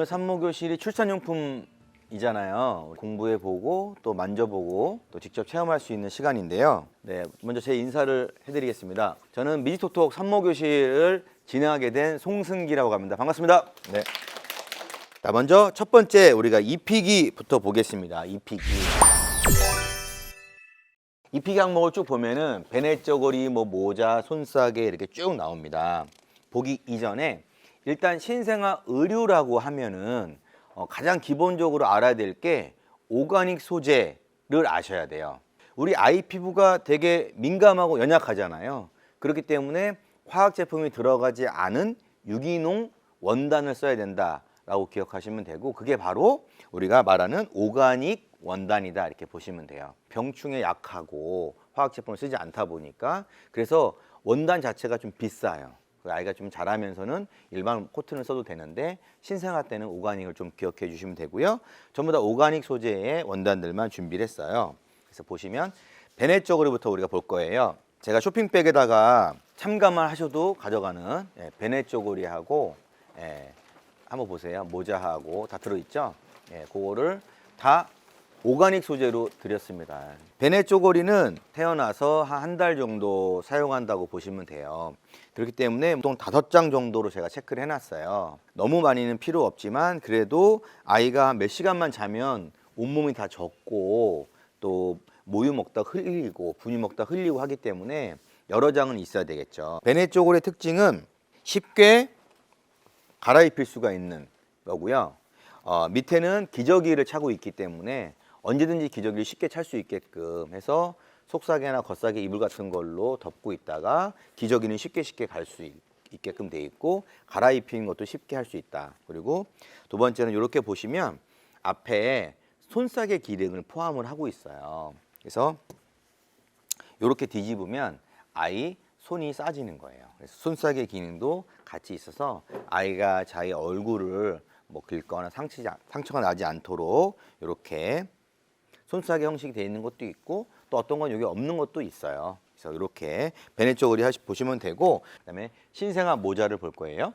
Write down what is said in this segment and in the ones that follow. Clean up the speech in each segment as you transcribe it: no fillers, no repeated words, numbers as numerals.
오늘 산모교실이 출산용품이잖아요. 공부해보고 또 만져보고 또 직접 체험할 수 있는 시간인데요. 네, 먼저 제 인사를 해드리겠습니다. 저는 미지톡톡 산모교실을 진행하게 된 송승기라고 합니다. 반갑습니다. 네. 자, 먼저 첫 번째 우리가 입히기부터 보겠습니다. 입히기. 입히기 항목을 쭉 보면은 배냇저고리, 뭐 모자, 손싸개 이렇게 쭉 나옵니다. 보기 이전에 일단 신생아 의류라고 하면은 가장 기본적으로 알아야 될 게 오가닉 소재를 아셔야 돼요. 우리 아이 피부가 되게 민감하고 연약하잖아요. 그렇기 때문에 화학 제품이 들어가지 않은 유기농 원단을 써야 된다라고 기억하시면 되고, 그게 바로 우리가 말하는 오가닉 원단이다 이렇게 보시면 돼요. 병충해 약하고 화학 제품을 쓰지 않다 보니까 그래서 원단 자체가 좀 비싸요. 아이가 좀 자라면서는 일반 코튼을 써도 되는데 신생아 때는 오가닉을 좀 기억해 주시면 되고요. 전부 다 오가닉 소재의 원단들만 준비를 했어요. 그래서 보시면 배냇저고리부터 우리가 볼 거예요. 제가 쇼핑백에다가 참가만 하셔도 가져가는 배냇저고리하고 한번 보세요. 모자하고 다 들어있죠? 그거를 다 오가닉 소재로 드렸습니다. 배냇저고리는 태어나서 한 달 정도 사용한다고 보시면 돼요. 그렇기 때문에 보통 5장 정도로 제가 체크를 해놨어요. 너무 많이는 필요 없지만 그래도 아이가 몇 시간만 자면 온몸이 다 젖고 또 모유 먹다 흘리고 분유 먹다 흘리고 하기 때문에 여러 장은 있어야 되겠죠. 배냇저고리의 특징은 쉽게 갈아입힐 수가 있는 거고요. 밑에는 기저귀를 차고 있기 때문에 언제든지 기저귀를 쉽게 찰 수 있게끔 해서 속사개나 겉사개 이불 같은 걸로 덮고 있다가 기저귀는 쉽게 갈 수 있게끔 돼 있고 갈아입히는 것도 쉽게 할 수 있다. 그리고 두 번째는 이렇게 보시면 앞에 손싸개 기능을 포함을 하고 있어요. 그래서 이렇게 뒤집으면 아이 손이 싸지는 거예요. 그래서 손싸개 기능도 같이 있어서 아이가 자기 얼굴을 뭐 긁거나 상처가 나지 않도록 이렇게 손싸개 형식이 되어 있는 것도 있고 또 어떤 건 여기 없는 것도 있어요. 그래서 이렇게 배냇저고리 보시면 되고, 그다음에 신생아 모자를 볼 거예요.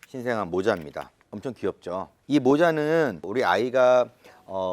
신생아 모자입니다. 엄청 귀엽죠. 이 모자는 우리 아이가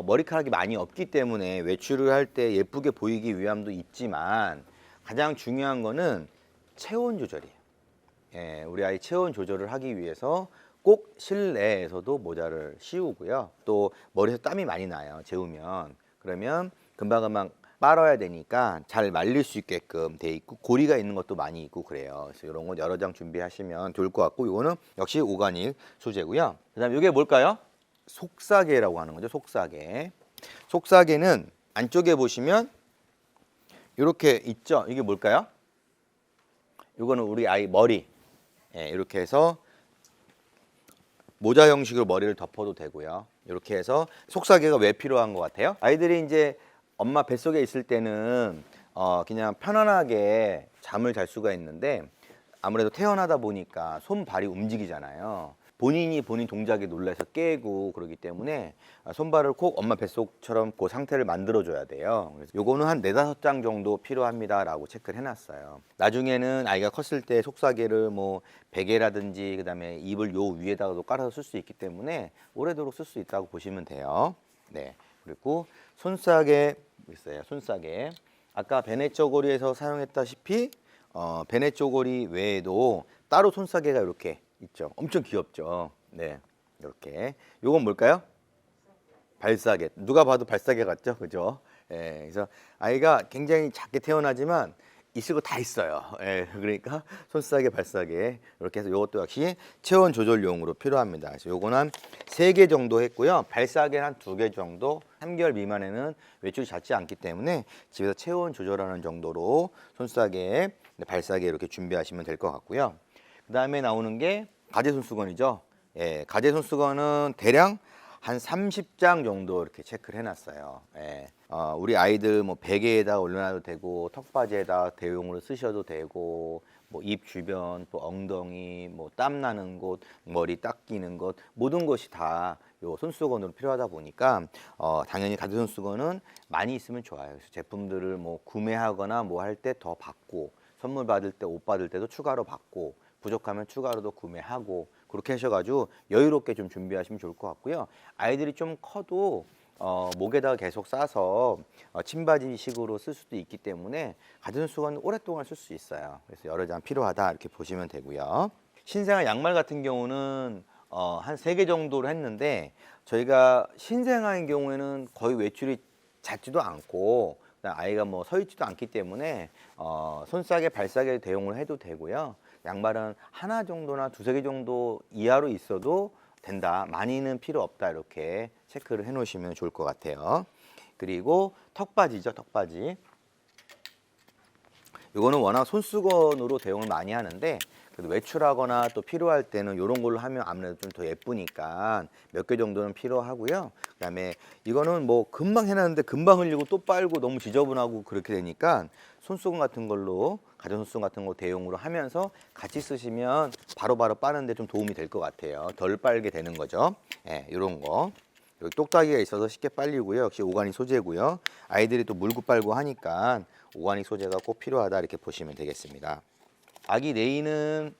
머리카락이 많이 없기 때문에 외출을 할 때 예쁘게 보이기 위함도 있지만 가장 중요한 거는 체온 조절이에요. 우리 아이 체온 조절을 하기 위해서 꼭 실내에서도 모자를 씌우고요. 또 머리에서 땀이 많이 나요. 재우면. 그러면 금방금방 빨아야 되니까 잘 말릴 수 있게끔 돼 있고 고리가 있는 것도 많이 있고 그래요. 그래서 이런 거 여러 장 준비하시면 좋을 것 같고, 이거는 역시 오가닉 소재고요. 그다음에 이게 뭘까요? 속사개라고 하는 거죠. 속사개. 속사개는 안쪽에 보시면 이렇게 있죠. 이게 뭘까요? 이거는 우리 아이 머리. 이렇게 해서 모자 형식으로 머리를 덮어도 되고요. 이렇게 해서 속사개가 왜 필요한 것 같아요? 아이들이 이제 엄마 뱃속에 있을 때는 그냥 편안하게 잠을 잘 수가 있는데 아무래도 태어나다 보니까 손발이 움직이잖아요. 본인 동작에 놀라서 깨고 그러기 때문에 손발을 꼭 엄마 뱃속처럼 그 상태를 만들어줘야 돼요. 그래서 요거는 한 4-5장 정도 필요합니다 라고 체크를 해놨어요. 나중에는 아이가 컸을 때 속사개를 뭐 베개라든지 그다음에 이불 요 위에다가도 깔아서 쓸 수 있기 때문에 오래도록 쓸 수 있다고 보시면 돼요. 네. 그리고 손싸개 있어요. 손싸개. 아까 배냇저고리에서 사용했다시피 배냇저고리 외에도 따로 손싸개가 이렇게 있죠. 엄청 귀엽죠. 네, 이렇게. 요건 뭘까요? 발사개. 누가 봐도 발사개 같죠, 그죠? 그래서 아이가 굉장히 작게 태어나지만 있을 거 다 있어요. 그러니까 손싸개, 발사개 이렇게 해서 이것도 역시 체온 조절용으로 필요합니다. 그래서 요건 한 3개 정도 했고요. 발사개는 한 2개 정도. 3개월 미만에는 외출이 잦지 않기 때문에 집에서 체온 조절하는 정도로 손싸개, 발사개 이렇게 준비하시면 될 것 같고요. 그 다음에 나오는 게 가제손수건이죠. 가제손수건은 대략 한 30장 정도 이렇게 체크를 해놨어요. 우리 아이들 뭐 베개에다 올려놔도 되고 턱받이에다 대용으로 쓰셔도 되고 뭐 입 주변, 또 엉덩이, 뭐 땀 나는 곳, 머리 닦이는 것 모든 것이 다 요 손수건으로 필요하다 보니까 당연히 가제손수건은 많이 있으면 좋아요. 그래서 제품들을 뭐 구매하거나 뭐 할 때 더 받고 선물 받을 때 옷 받을 때도 추가로 받고 부족하면 추가로도 구매하고 그렇게 하셔가지고 여유롭게 좀 준비하시면 좋을 것 같고요. 아이들이 좀 커도 목에다가 계속 싸서 침바지식으로 쓸 수도 있기 때문에 가전 수건 오랫동안 쓸 수 있어요. 그래서 여러 장 필요하다 이렇게 보시면 되고요. 신생아 양말 같은 경우는 한 3개 정도로 했는데 저희가 신생아인 경우에는 거의 외출이 잦지도 않고 아이가 뭐 서 있지도 않기 때문에 손싸개 발싸개 대용을 해도 되고요. 양말은 하나 정도나 2-3개 정도 이하로 있어도 된다. 많이는 필요 없다. 이렇게 체크를 해 놓으시면 좋을 것 같아요. 그리고 턱바지죠. 턱바지. 이거는 워낙 손수건으로 대용을 많이 하는데 그래도 외출하거나 또 필요할 때는 이런 걸로 하면 아무래도 좀 더 예쁘니까 몇 개 정도는 필요하고요. 그다음에 이거는 뭐 금방 해놨는데 금방 흘리고 또 빨고 너무 지저분하고 그렇게 되니까 손수건 같은 걸로 가전 손수건 같은 거 대용으로 하면서 같이 쓰시면 바로바로 빠는데 좀 도움이 될 것 같아요. 덜 빨게 되는 거죠. 예, 이런 거. 여기 똑딱이가 있어서 쉽게 빨리고요. 역시 오가닉 소재고요. 아이들이 또 물고 빨고 하니까 오가닉 소재가 꼭 필요하다 이렇게 보시면 되겠습니다. 아기 네이는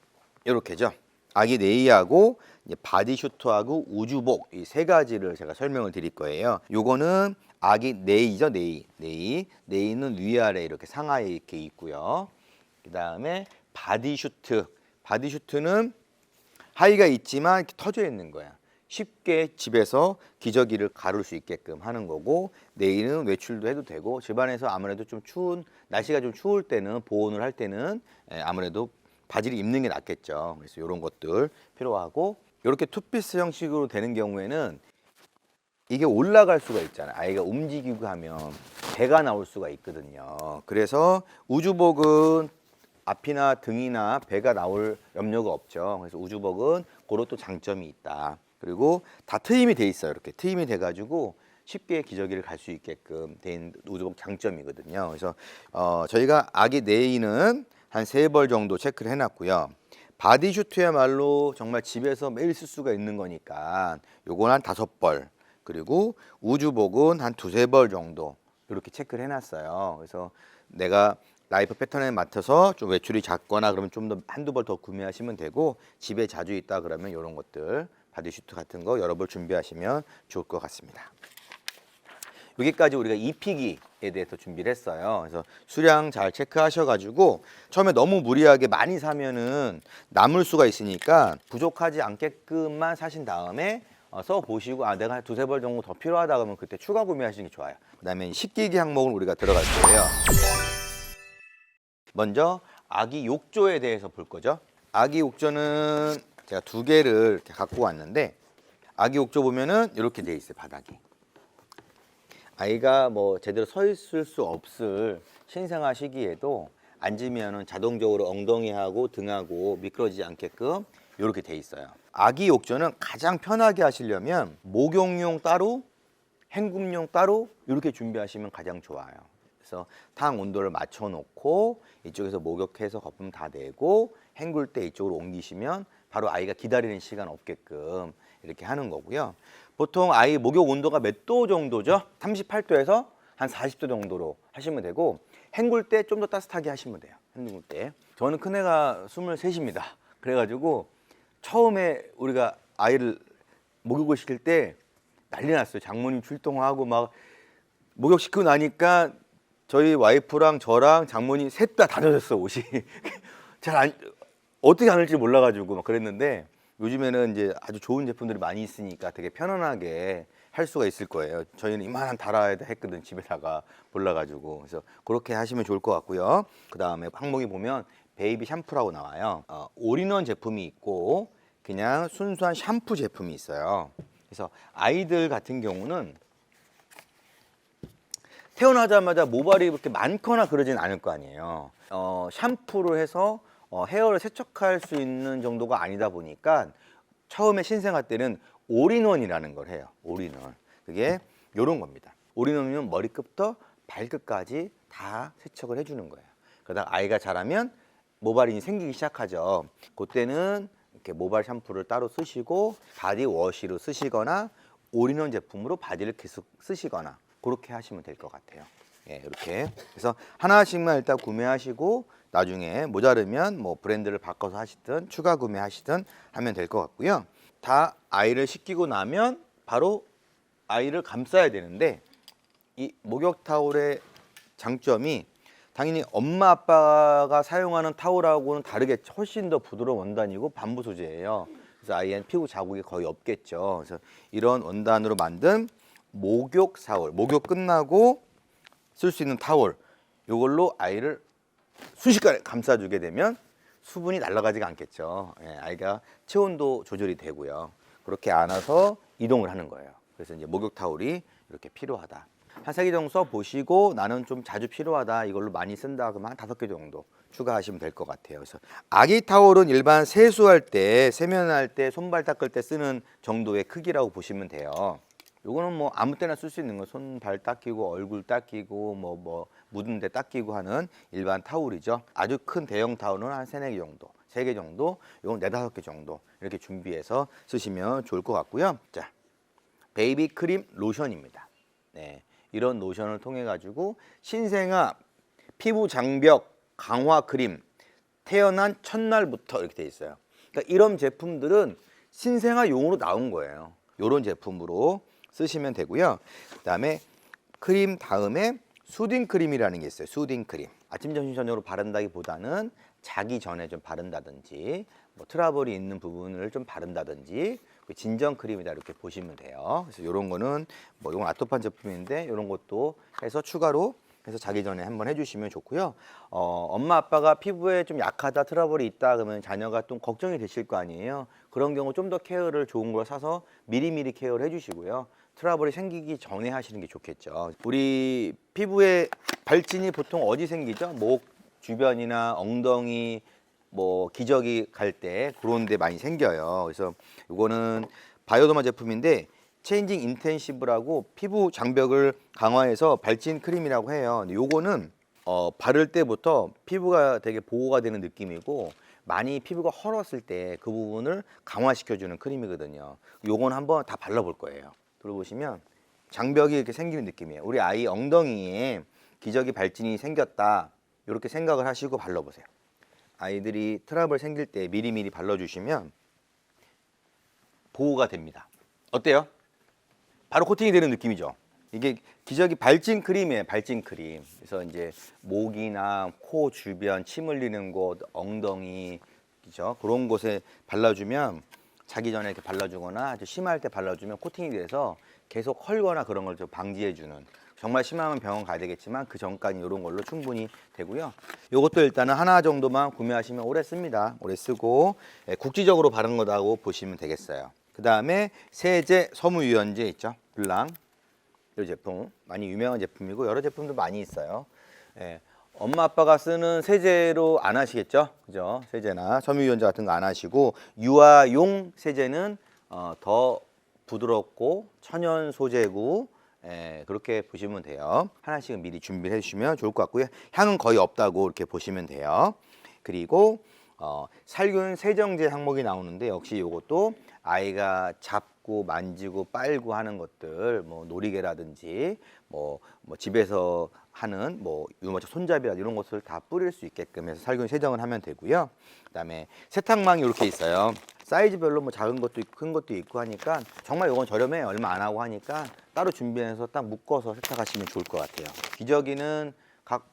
이렇게죠. 아기 네이하고 바디슈트하고 우주복 이 3가지를 제가 설명을 드릴 거예요. 요거는 아기 네이죠. 네이는 위아래 이렇게 상하에 이렇게 있고요. 그 다음에 바디슈트는 하의가 있지만 이렇게 터져 있는 거야. 쉽게 집에서 기저귀를 가를 수 있게끔 하는 거고, 네일은 외출도 해도 되고, 집안에서 아무래도 좀 추운 날씨가 좀 추울 때는 보온을 할 때는 아무래도 바지를 입는 게 낫겠죠. 그래서 이런 것들 필요하고, 이렇게 투피스 형식으로 되는 경우에는 이게 올라갈 수가 있잖아요. 아이가 움직이고 하면 배가 나올 수가 있거든요. 그래서 우주복은 앞이나 등이나 배가 나올 염려가 없죠. 그래서 우주복은 그것도 장점이 있다. 그리고 다 트임이 돼 있어요. 이렇게 트임이 돼 가지고 쉽게 기저귀를 갈 수 있게끔 된 우주복 장점이거든요. 그래서 저희가 아기 네이는 한 3벌 정도 체크를 해놨고요. 바디슈트야말로 정말 집에서 매일 쓸 수가 있는 거니까 요건 한 5벌, 그리고 우주복은 한 2-3벌 정도 이렇게 체크를 해놨어요. 그래서 내가 라이프 패턴에 맞춰서 좀 외출이 작거나 그러면 좀 더 한두 벌 더 구매하시면 되고, 집에 자주 있다 그러면 이런 것들 바디슈트 같은 거 여러 벌 준비하시면 좋을 것 같습니다. 여기까지 우리가 입히기에 대해서 준비를 했어요. 그래서 수량 잘 체크하셔가지고 처음에 너무 무리하게 많이 사면은 남을 수가 있으니까 부족하지 않게끔만 사신 다음에 써보시고 내가 한 2-3벌 정도 더 필요하다 그러면 그때 추가 구매하시는 게 좋아요. 그 다음에 식기기 항목을 우리가 들어갈 거예요. 먼저 아기 욕조에 대해서 볼 거죠. 아기 욕조는 제가 2개를 이렇게 갖고 왔는데, 아기 욕조 보면은 이렇게 돼 있어요. 바닥이 아이가 뭐 제대로 서 있을 수 없을 신생아 시기에도 앉으면은 자동적으로 엉덩이하고 등하고 미끄러지지 않게끔 이렇게 돼 있어요. 아기 욕조는 가장 편하게 하시려면 목욕용 따로, 헹굼용 따로 이렇게 준비하시면 가장 좋아요. 그래서 탕 온도를 맞춰 놓고 이쪽에서 목욕해서 거품 다 내고 헹굴 때 이쪽으로 옮기시면 바로 아이가 기다리는 시간 없게끔 이렇게 하는 거고요. 보통 아이 목욕 온도가 몇 도 정도죠? 38도에서 한 40도 정도로 하시면 되고, 헹굴 때 좀 더 따뜻하게 하시면 돼요. 헹굴 때. 저는 큰애가 23입니다. 그래가지고 처음에 우리가 아이를 목욕을 시킬 때 난리 났어요. 장모님 출동하고 막 목욕시키고 나니까 저희 와이프랑 저랑 장모님 셋 다 젖었어, 옷이. 어떻게 안 할지 몰라가지고 막 그랬는데, 요즘에는 이제 아주 좋은 제품들이 많이 있으니까 되게 편안하게 할 수가 있을 거예요. 저희는 이만한 달아야 했거든, 집에다가 몰라가지고. 그래서 그렇게 하시면 좋을 것 같고요. 그 다음에 항목이 보면 베이비 샴푸라고 나와요. 올인원 제품이 있고 그냥 순수한 샴푸 제품이 있어요. 그래서 아이들 같은 경우는 태어나자마자 모발이 그렇게 많거나 그러진 않을 거 아니에요. 샴푸를 해서 헤어를 세척할 수 있는 정도가 아니다 보니까 처음에 신생아 때는 올인원이라는 걸 해요. 올인원. 그게 이런 겁니다. 올인원이면 머리끝부터 발끝까지 다 세척을 해주는 거예요. 그러다가 아이가 자라면 모발이 생기기 시작하죠. 그때는 이렇게 모발 샴푸를 따로 쓰시고 바디워시로 쓰시거나 올인원 제품으로 바디를 계속 쓰시거나 그렇게 하시면 될 것 같아요. 예, 이렇게. 그래서 하나씩만 일단 구매하시고 나중에 모자르면 뭐 브랜드를 바꿔서 하시든 추가 구매하시든 하면 될 것 같고요. 다 아이를 씻기고 나면 바로 아이를 감싸야 되는데 이 목욕 타올의 장점이 당연히 엄마 아빠가 사용하는 타올하고는 다르게 훨씬 더 부드러운 원단이고 밤부 소재예요. 그래서 아이는 피부 자국이 거의 없겠죠. 그래서 이런 원단으로 만든 목욕 사올, 목욕 끝나고 쓸 수 있는 타올, 이걸로 아이를 순식간에 감싸주게 되면 수분이 날아가지가 않겠죠. 예, 아이가 체온도 조절이 되고요. 그렇게 안아서 이동을 하는 거예요. 그래서 이제 목욕 타올이 이렇게 필요하다. 한 3개 정도 써보시고 나는 좀 자주 필요하다, 이걸로 많이 쓴다 그러면 한 5개 정도 추가하시면 될 것 같아요. 그래서 아기 타올은 일반 세수할 때, 세면할 때, 손발 닦을 때 쓰는 정도의 크기라고 보시면 돼요. 요거는 뭐 아무 때나 쓸 수 있는 거, 손발 닦이고 얼굴 닦이고 뭐 묻은 데 닦이고 하는 일반 타올이죠. 아주 큰 대형 타올은 한 3-4개 정도, 3개 정도, 요건 4-5개 정도 이렇게 준비해서 쓰시면 좋을 것 같고요. 자, 베이비 크림 로션입니다. 네, 이런 로션을 통해 가지고 신생아 피부 장벽 강화 크림, 태어난 첫날부터 이렇게 돼 있어요. 그러니까 이런 제품들은 신생아용으로 나온 거예요. 이런 제품으로 쓰시면 되고요. 그다음에 크림 다음에 수딩 크림이라는 게 있어요. 수딩 크림. 아침, 점심, 저녁으로 바른다기보다는 자기 전에 좀 바른다든지 뭐 트러블이 있는 부분을 좀 바른다든지 진정 크림이다 이렇게 보시면 돼요. 그래서 이런 거는 뭐 이건 아토판 제품인데 이런 것도 해서 추가로 해서 자기 전에 한번 해주시면 좋고요. 엄마 아빠가 피부에 좀 약하다, 트러블이 있다 그러면 자녀가 좀 걱정이 되실 거 아니에요. 그런 경우 좀 더 케어를 좋은 걸 사서 미리미리 케어를 해주시고요. 트러블이 생기기 전에 하시는 게 좋겠죠. 우리 피부에 발진이 보통 어디 생기죠? 목 주변이나 엉덩이, 뭐 기저귀 갈 때 그런 데 많이 생겨요. 그래서 이거는 바이오더마 제품인데 체인징 인텐시브라고 피부 장벽을 강화해서 발진 크림이라고 해요. 근데 요거는 바를 때부터 피부가 되게 보호가 되는 느낌이고 많이 피부가 헐었을 때 그 부분을 강화시켜주는 크림이거든요. 요건 한번 다 발라볼 거예요. 들어보시면 장벽이 이렇게 생기는 느낌이에요. 우리 아이 엉덩이에 기저귀 발진이 생겼다 이렇게 생각을 하시고 발라보세요. 아이들이 트러블 생길 때 미리미리 발라주시면 보호가 됩니다. 어때요? 바로 코팅이 되는 느낌이죠. 이게 기저귀 발진 크림이에요. 발진 크림. 그래서 이제 목이나 코 주변 침 흘리는 곳, 엉덩이, 그죠? 그런 곳에 발라주면 자기 전에 이렇게 발라주거나 아주 심할 때 발라주면 코팅이 돼서 계속 헐거나 그런 걸 좀 방지해주는, 정말 심하면 병원 가야 되겠지만 그 전까지 이런 걸로 충분히 되고요. 이것도 일단은 하나 정도만 구매하시면 오래 씁니다. 오래 쓰고 국지적으로 바른 거다고 보시면 되겠어요. 그 다음에 세제 섬유유연제 있죠. 블랑. 이 제품 많이 유명한 제품이고 여러 제품도 많이 있어요. 엄마 아빠가 쓰는 세제로 안 하시겠죠, 그죠? 세제나 섬유유연제 같은 거 안 하시고 유아용 세제는 더 부드럽고 천연 소재고 그렇게 보시면 돼요. 하나씩은 미리 준비를 해주시면 좋을 것 같고요. 향은 거의 없다고 이렇게 보시면 돼요. 그리고 살균 세정제 항목이 나오는데 역시 이것도 아이가 잡고 만지고 빨고 하는 것들, 뭐 놀이개라든지 뭐 집에서 하는 뭐 유모차 손잡이라든지 이런 것을 다 뿌릴 수 있게끔 해서 살균 세정을 하면 되고요. 그다음에 세탁망이 이렇게 있어요. 사이즈별로 뭐 작은 것도 있고 큰 것도 있고 하니까 정말 이건 저렴해요. 얼마 안 하고 하니까 따로 준비해서 딱 묶어서 세탁하시면 좋을 것 같아요. 기저귀는 각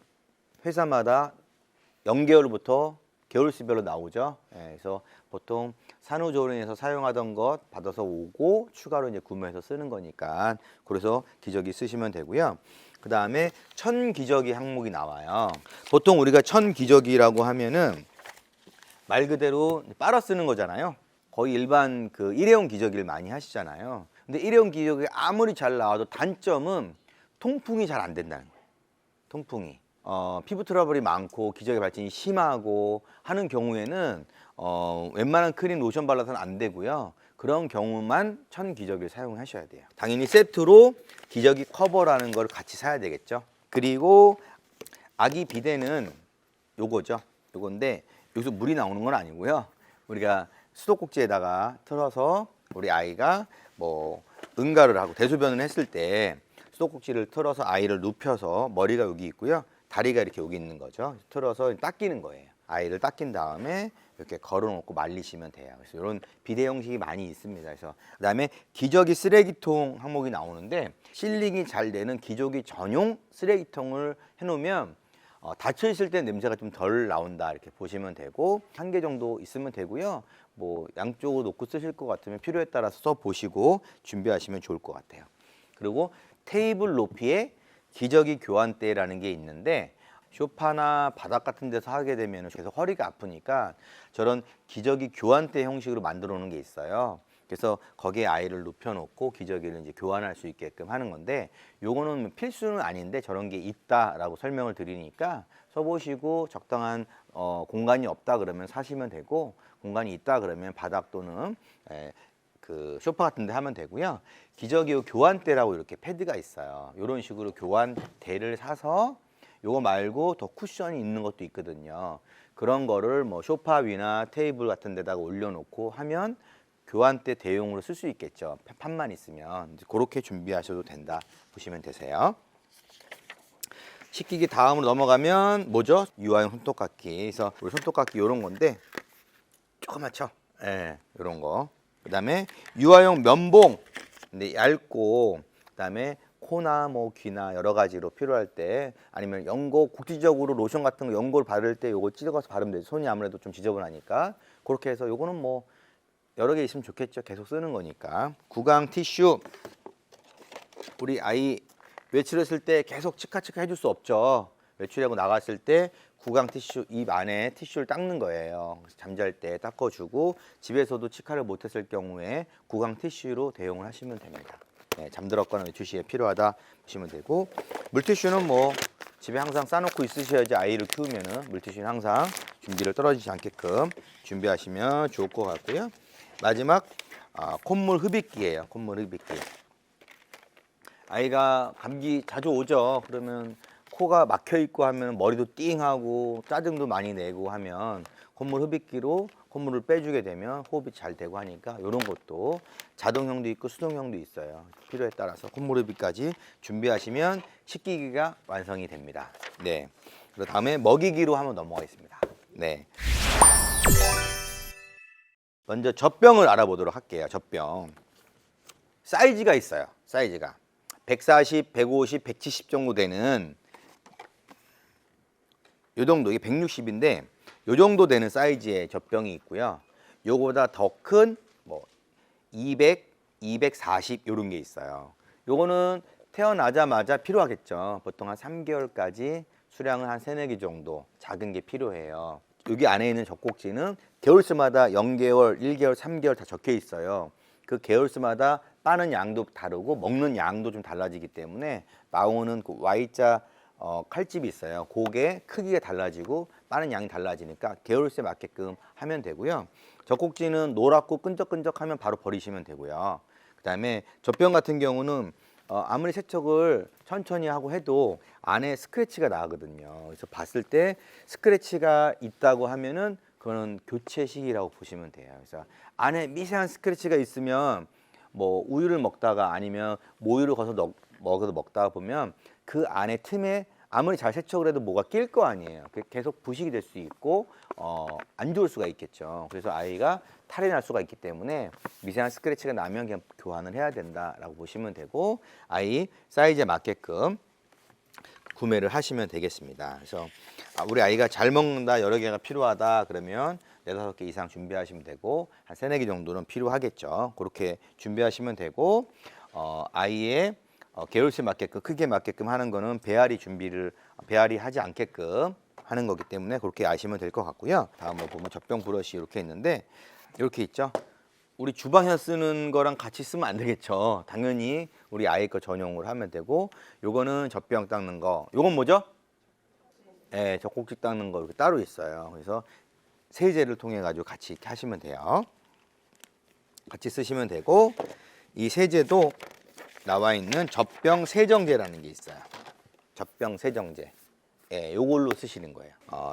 회사마다 0개월부터 개월수별로 나오죠. 그래서 보통 산후조리원에서 사용하던 것 받아서 오고 추가로 이제 구매해서 쓰는 거니까 그래서 기저귀 쓰시면 되고요. 그 다음에 천기저귀 항목이 나와요. 보통 우리가 천기저귀라고 하면은 말 그대로 빨아 쓰는 거잖아요. 거의 일반 그 일회용 기저귀를 많이 하시잖아요. 근데 일회용 기저귀 아무리 잘 나와도 단점은 통풍이 잘 안 된다는 거예요. 통풍이. 피부 트러블이 많고 기저귀 발진이 심하고 하는 경우에는 웬만한 크림 로션 발라서는 안 되고요. 그런 경우만 천기저귀를 사용하셔야 돼요. 당연히 세트로 기저귀 커버라는 걸 같이 사야 되겠죠. 그리고 아기 비데는 요거죠. 요건데 여기서 물이 나오는 건 아니고요. 우리가 수도꼭지에다가 틀어서 우리 아이가 뭐 응가를 하고 대소변을 했을 때 수도꼭지를 틀어서 아이를 눕혀서 머리가 여기 있고요. 다리가 이렇게 여기 있는 거죠. 틀어서 닦이는 거예요. 아이를 닦인 다음에 이렇게 걸어놓고 말리시면 돼요. 그래서 이런 비대 형식이 많이 있습니다. 그래서 그다음에 기저귀 쓰레기통 항목이 나오는데 실링이 잘 되는 기저귀 전용 쓰레기통을 해놓으면 닫혀 있을 때 냄새가 좀 덜 나온다 이렇게 보시면 되고, 한 개 정도 있으면 되고요. 뭐 양쪽으로 놓고 쓰실 것 같으면 필요에 따라서 써 보시고 준비하시면 좋을 것 같아요. 그리고 테이블 높이의 기저귀 교환대라는 게 있는데, 소파나 바닥 같은 데서 하게 되면 계속 허리가 아프니까 저런 기저귀 교환대 형식으로 만들어 놓은 게 있어요. 그래서 거기에 아이를 눕혀놓고 기저귀를 이제 교환할 수 있게끔 하는 건데, 요거는 필수는 아닌데 저런 게 있다라고 설명을 드리니까 써보시고 적당한 공간이 없다 그러면 사시면 되고, 공간이 있다 그러면 바닥 또는 그 소파 같은 데 하면 되고요. 기저귀 교환대라고 이렇게 패드가 있어요. 이런 식으로 교환대를 사서, 요거 말고 더 쿠션이 있는 것도 있거든요. 그런 거를 뭐 소파 위나 테이블 같은 데다가 올려놓고 하면 교환대 대용으로 쓸 수 있겠죠. 판만 있으면. 이제 그렇게 준비하셔도 된다 보시면 되세요. 식기기 다음으로 넘어가면 뭐죠? 유아용 손톱깎이. 그래서 우리 손톱깎이 이런 건데 조그맣죠? 예, 이런 거. 그다음에 유아용 면봉. 근데 얇고, 그다음에 코나 뭐 귀나 여러 가지로 필요할 때, 아니면 연고 국지적으로 로션 같은 거 연고를 바를 때 요거 찍어서 바르면 되죠. 손이 아무래도 좀 지저분하니까. 그렇게 해서 요거는 뭐 여러 개 있으면 좋겠죠. 계속 쓰는 거니까. 구강 티슈. 우리 아이 외출했을 때 계속 치카치카 해줄 수 없죠. 외출하고 나갔을 때 구강 티슈, 입 안에 티슈를 닦는 거예요. 그래서 잠잘 때 닦아주고, 집에서도 치카를 못했을 경우에 구강 티슈로 대용을 하시면 됩니다. 네, 잠들었거나 외출 시에 필요하다 보시면 되고, 물티슈는 뭐 집에 항상 싸놓고 있으셔야지, 아이를 키우면은 물티슈는 항상 준비를 떨어지지 않게끔 준비하시면 좋을 것 같고요. 마지막 콧물 흡입기예요. 콧물 흡입기. 아이가 감기 자주 오죠. 그러면 코가 막혀 있고 하면 머리도 띵하고 짜증도 많이 내고 하면 콧물 흡입기로 콧물을 빼주게 되면 호흡이 잘 되고 하니까, 이런 것도 자동형도 있고 수동형도 있어요. 필요에 따라서 콧물 흡입까지 준비하시면 식기기가 완성이 됩니다. 네. 그 다음에 먹이기로 한번 넘어가겠습니다. 네. 먼저 젖병을 알아보도록 할게요. 젖병. 사이즈가 있어요. 사이즈가 140, 150, 170 정도 되는, 요 정도, 이게 160인데 요 정도 되는 사이즈의 젖병이 있고요. 요거보다 더 큰 뭐 200, 240 요런 게 있어요. 요거는 태어나자마자 필요하겠죠. 보통 한 3개월까지 수량은 한 3, 4개 정도 작은 게 필요해요. 여기 안에 있는 젖꼭지는 개월수마다 0개월, 1개월, 3개월 다 적혀 있어요. 그 개월수마다 빠는 양도 다르고 먹는 양도 좀 달라지기 때문에 나오는 그 Y자 칼집이 있어요. 그게 크기가 달라지고 빠는 양이 달라지니까 개월수에 맞게끔 하면 되고요. 젖꼭지는 노랗고 끈적끈적하면 바로 버리시면 되고요. 그다음에 젖병 같은 경우는 아무리 세척을 천천히 하고 해도 안에 스크래치가 나거든요. 그래서 봤을 때 스크래치가 있다고 하면은 그거는 교체 시기라고 보시면 돼요. 그래서 안에 미세한 스크래치가 있으면 뭐 우유를 먹다가 아니면 모유를 거서 먹어서 먹다가 보면 그 안에 틈에 아무리 잘 세척을 해도 뭐가 낄 거 아니에요. 계속 부식이 될 수 있고 안 좋을 수가 있겠죠. 그래서 아이가 탈이 날 수가 있기 때문에 미세한 스크래치가 나면 그냥 교환을 해야 된다라고 보시면 되고, 아이 사이즈에 맞게끔 구매를 하시면 되겠습니다. 그래서 우리 아이가 잘 먹는다, 여러 개가 필요하다 그러면 4-5개 이상 준비하시면 되고, 한 3, 4개 정도는 필요하겠죠. 그렇게 준비하시면 되고, 아이의 개월수에 맞게끔, 크기에 맞게끔 하는 거는 배앓이 하지 않게끔 하는 거기 때문에 그렇게 아시면 될 것 같고요. 다음으로 보면 젖병 브러쉬 이렇게 있는데, 이렇게 있죠. 우리 주방에서 쓰는 거랑 같이 쓰면 안 되겠죠. 당연히 우리 아이 거 전용으로 하면 되고, 요거는 젖병 닦는 거. 요건 뭐죠? 네, 젖꼭지 닦는 거 이렇게 따로 있어요. 그래서 세제를 통해 가지고 같이 이렇게 하시면 돼요. 같이 쓰시면 되고, 이 세제도 나와 있는 젖병 세정제라는 게 있어요. 젖병 세정제. 예, 요걸로 쓰시는 거예요.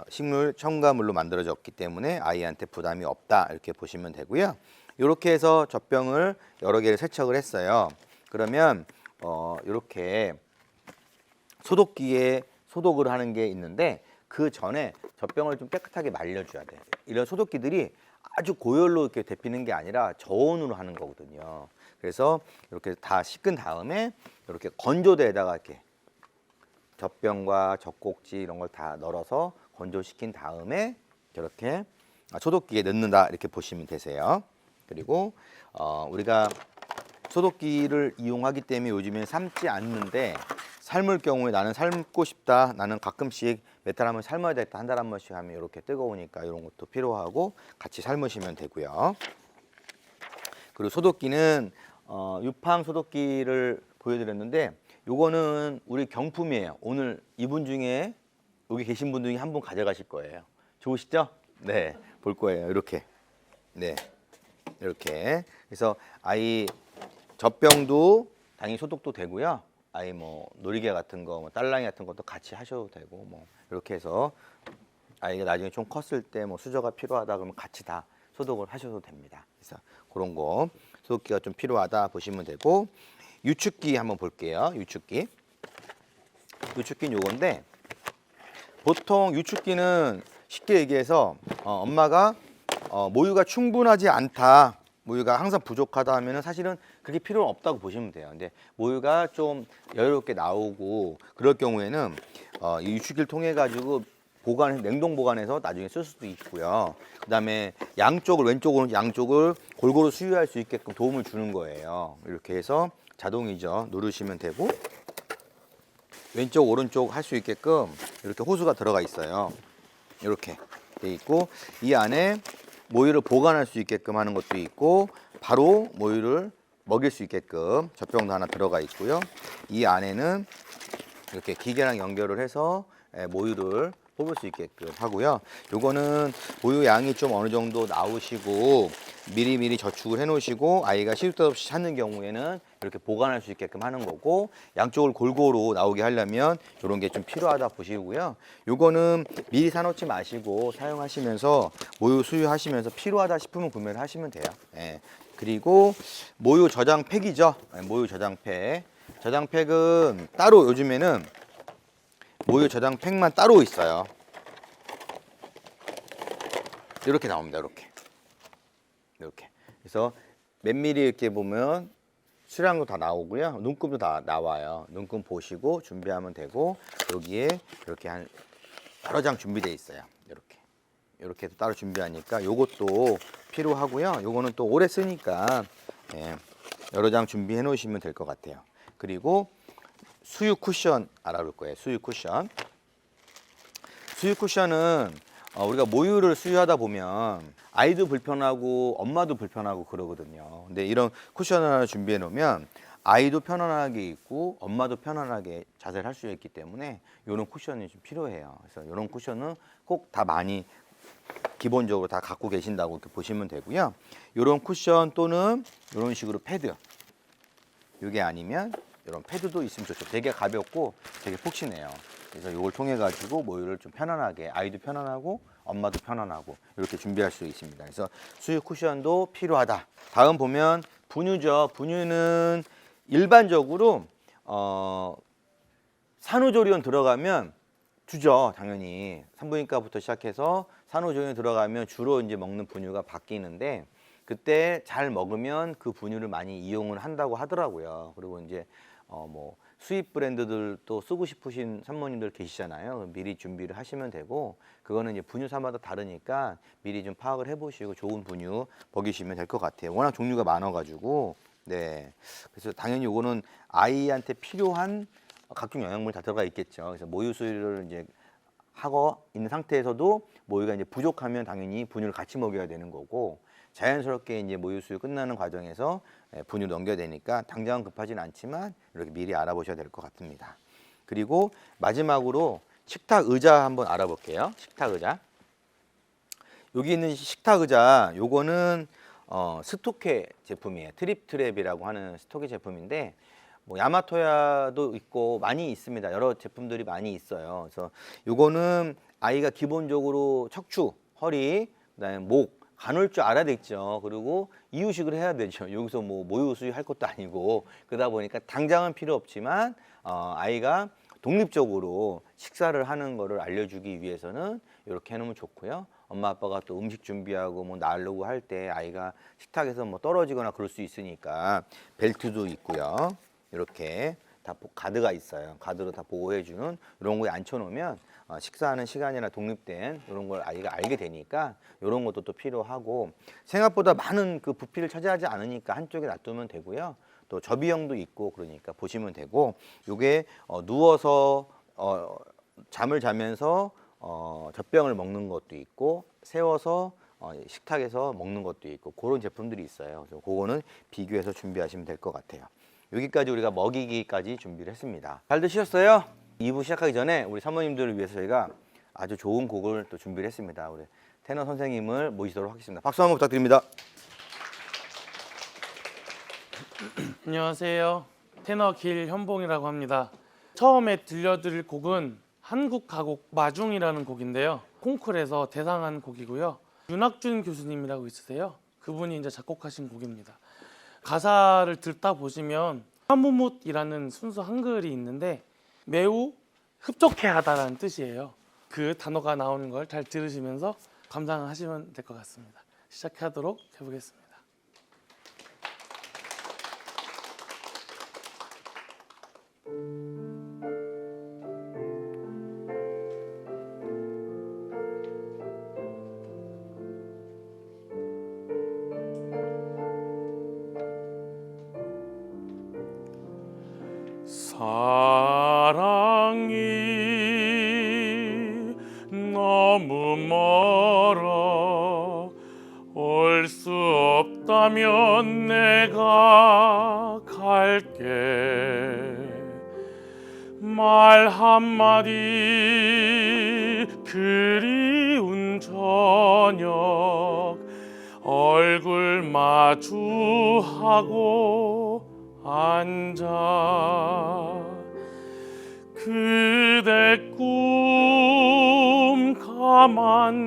식물 첨가물로 만들어졌기 때문에 아이한테 부담이 없다 이렇게 보시면 되고요. 이렇게 해서 젖병을 여러 개를 세척을 했어요. 그러면 이렇게 소독기에 소독을 하는 게 있는데 그 전에 젖병을 좀 깨끗하게 말려줘야 돼. 이런 소독기들이 아주 고열로 이렇게 데피는 게 아니라 저온으로 하는 거거든요. 그래서 이렇게 다 씻은 다음에 이렇게 건조대에다가 이렇게 젖병과 젖꼭지 이런 걸 다 널어서 건조시킨 다음에 이렇게 소독기에 넣는다 이렇게 보시면 되세요. 그리고 우리가 소독기를 이용하기 때문에 요즘엔 삶지 않는데 삶을 경우에 나는 삶고 싶다. 나는 가끔씩 몇 달 한번 삶아야 되겠다. 한 달에 한 번씩 하면 이렇게 뜨거우니까 이런 것도 필요하고 같이 삶으시면 되고요. 그리고 소독기는 유팡 소독기를 보여드렸는데 요거는 우리 경품이에요. 오늘 이분 중에 여기 계신 분 중에 한 분 가져가실 거예요. 좋으시죠? 네, 볼 거예요. 이렇게. 네, 이렇게. 그래서 아이 젖병도 당연히 소독도 되고요. 아이 뭐 놀이개 같은 거, 뭐 딸랑이 같은 것도 같이 하셔도 되고 뭐 이렇게 해서 아이가 나중에 좀 컸을 때 뭐 수저가 필요하다 그러면 같이 다 소독을 하셔도 됩니다. 그래서 그런 거 소독기가 좀 필요하다 보시면 되고 유축기 한번 볼게요. 유축기는 요건데 보통 유축기는 쉽게 얘기해서 엄마가 모유가 충분하지 않다. 모유가 항상 부족하다 하면은 사실은 그게 필요는 없다고 보시면 돼요. 근데 모유가 좀 여유롭게 나오고 그럴 경우에는 이 유축기를 통해 가지고 냉동 보관해서 나중에 쓸 수도 있고요. 그다음에 왼쪽 오른쪽 양쪽을 골고루 수유할 수 있게끔 도움을 주는 거예요. 이렇게 해서 자동이죠. 누르시면 되고 왼쪽 오른쪽 할 수 있게끔 이렇게 호수가 들어가 있어요. 이렇게 돼 있고 이 안에 모유를 보관할 수 있게끔 하는 것도 있고 바로 모유를 먹일 수 있게끔 젖병도 하나 들어가 있고요. 이 안에는 이렇게 기계랑 연결을 해서 모유를 뽑을 수 있게끔 하고요. 요거는 모유 양이 좀 어느 정도 나오시고 미리미리 저축을 해 놓으시고 아이가 시도 때도 없이 찾는 경우에는 이렇게 보관할 수 있게끔 하는 거고 양쪽을 골고루 나오게 하려면 이런 게 좀 필요하다 보시고요. 요거는 미리 사놓지 마시고 사용하시면서 모유 수유하시면서 필요하다 싶으면 구매를 하시면 돼요. 예. 그리고 모유 저장팩이죠. 모유 저장팩. 저장팩은 따로 요즘에는 모유 저장팩만 따로 있어요. 이렇게 나옵니다. 이렇게. 그래서 몇 미리 이렇게 보면 수량도 다 나오고요. 눈금도 다 나와요. 눈금 보시고 준비하면 되고 여기에 이렇게 한 여러 장 준비되어 있어요. 이렇게 해서 따로 준비하니까 요것도 필요하고요. 요거는 또 오래 쓰니까 여러 장 준비해 놓으시면 될 것 같아요. 그리고 수유 쿠션 알아볼 거예요. 수유 쿠션은 우리가 모유를 수유하다 보면 아이도 불편하고 엄마도 불편하고 그러거든요. 근데 이런 쿠션을 하나 준비해 놓으면 아이도 편안하게 있고 엄마도 편안하게 자세를 할 수 있기 때문에 이런 쿠션이 좀 필요해요. 그래서 이런 쿠션은 꼭 다 많이 기본적으로 다 갖고 계신다고 이렇게 보시면 되고요. 이런 쿠션 또는 이런 식으로 패드. 이게 아니면 이런 패드도 있으면 좋죠. 되게 가볍고 되게 푹신해요. 그래서 이걸 통해 가지고 모유를 좀 편안하게 아이도 편안하고 엄마도 편안하고 이렇게 준비할 수 있습니다. 그래서 수유 쿠션도 필요하다. 다음 보면 분유죠. 분유는 일반적으로 산후조리원 들어가면 주죠. 당연히 산부인과부터 시작해서 산후조리원 들어가면 주로 이제 먹는 분유가 바뀌는데 그때 잘 먹으면 그 분유를 많이 이용을 한다고 하더라고요. 그리고 이제 뭐 수입 브랜드들도 쓰고 싶으신 산모님들 계시잖아요. 미리 준비를 하시면 되고 그거는 이제 분유사마다 다르니까 미리 좀 파악을 해보시고 좋은 분유 먹이시면 될 것 같아요. 워낙 종류가 많아가지고 네. 그래서 당연히 이거는 아이한테 필요한 각종 영양분이 다 들어가 있겠죠. 그래서 모유 수유를 이제 하고 있는 상태에서도 모유가 이제 부족하면 당연히 분유를 같이 먹여야 되는 거고 자연스럽게 이제 모유 수유 끝나는 과정에서 분유 넘겨야 되니까 당장은 급하진 않지만 이렇게 미리 알아보셔야 될 것 같습니다. 그리고 마지막으로 식탁 의자 한번 알아볼게요. 식탁 의자. 여기 있는 식탁 의자 요거는 스토케 제품이에요. 트립트랩이라고 하는 스토케 제품인데 뭐 야마토야도 있고 많이 있습니다. 여러 제품들이 많이 있어요. 그래서 요거는 아이가 기본적으로 척추, 허리, 그다음에 목 가눌 줄 알아야 되겠죠. 그리고 이유식을 해야 되죠. 여기서 뭐 모유 수유할 것도 아니고 그러다 보니까 당장은 필요 없지만 아이가 독립적으로 식사를 하는 거를 알려주기 위해서는 이렇게 해놓으면 좋고요. 엄마 아빠가 또 음식 준비하고 뭐 나르고 할 때 아이가 식탁에서 뭐 떨어지거나 그럴 수 있으니까 벨트도 있고요. 이렇게 다 가드가 있어요. 가드로 다 보호해주는 이런 거에 앉혀놓으면 식사하는 시간이나 독립된 이런 걸 아이가 알게 되니까 이런 것도 또 필요하고, 생각보다 많은 그 부피를 차지하지 않으니까 한쪽에 놔두면 되고요. 또 접이형도 있고 그러니까 보시면 되고, 요게 누워서 잠을 자면서 젖병을 먹는 것도 있고 세워서 식탁에서 먹는 것도 있고 그런 제품들이 있어요. 그래서 그거는 비교해서 준비하시면 될 것 같아요. 여기까지 우리가 먹이기까지 준비를 했습니다. 잘 드셨어요? 2부 시작하기 전에 우리 사모님들을 위해서 저희가 아주 좋은 곡을 또 준비를 했습니다. 우리 테너 선생님을 모시도록 하겠습니다. 박수 한번 부탁드립니다. 안녕하세요. 테너 길현봉이라고 합니다. 처음에 들려드릴 곡은 한국 가곡 마중이라는 곡인데요. 콩쿨에서 대상한 곡이고요. 윤학준 교수님이라고 있으세요. 그분이 이제 작곡하신 곡입니다. 가사를 듣다 보시면 하무뭇이라는 순수 한글이 있는데 매우 흡족해하다라는 뜻이에요. 그 단어가 나오는 걸 잘 들으시면서 감상하시면 될 것 같습니다. 시작하도록 해보겠습니다. 사랑이 너무 멀어 올 수 없다면 내가 갈게. 말 한마디 그리운 저녁 얼굴 마주하고 앉아 그대 꿈 가만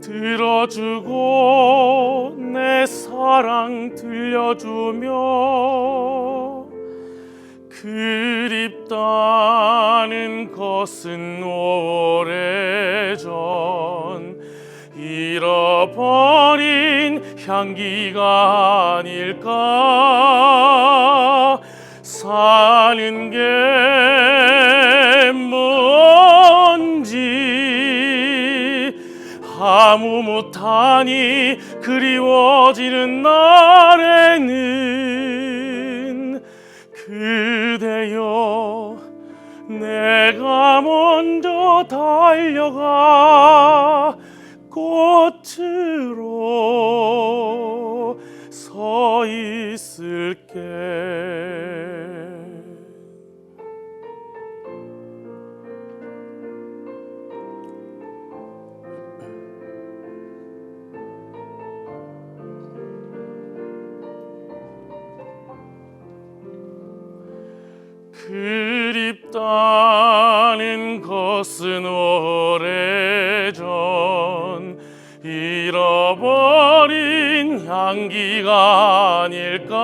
들어주고 내 사랑 들려주며 그립다는 것은 오래전 잃어버린 향기가 아닐까. 사는 게 뭔지 아무 못하니 그리워지는 날에는 그대여 내가 먼저 달려가 꽃으로 서 있을게. 그립다는 것은 오래전 잃어버린 향기가 아닐까.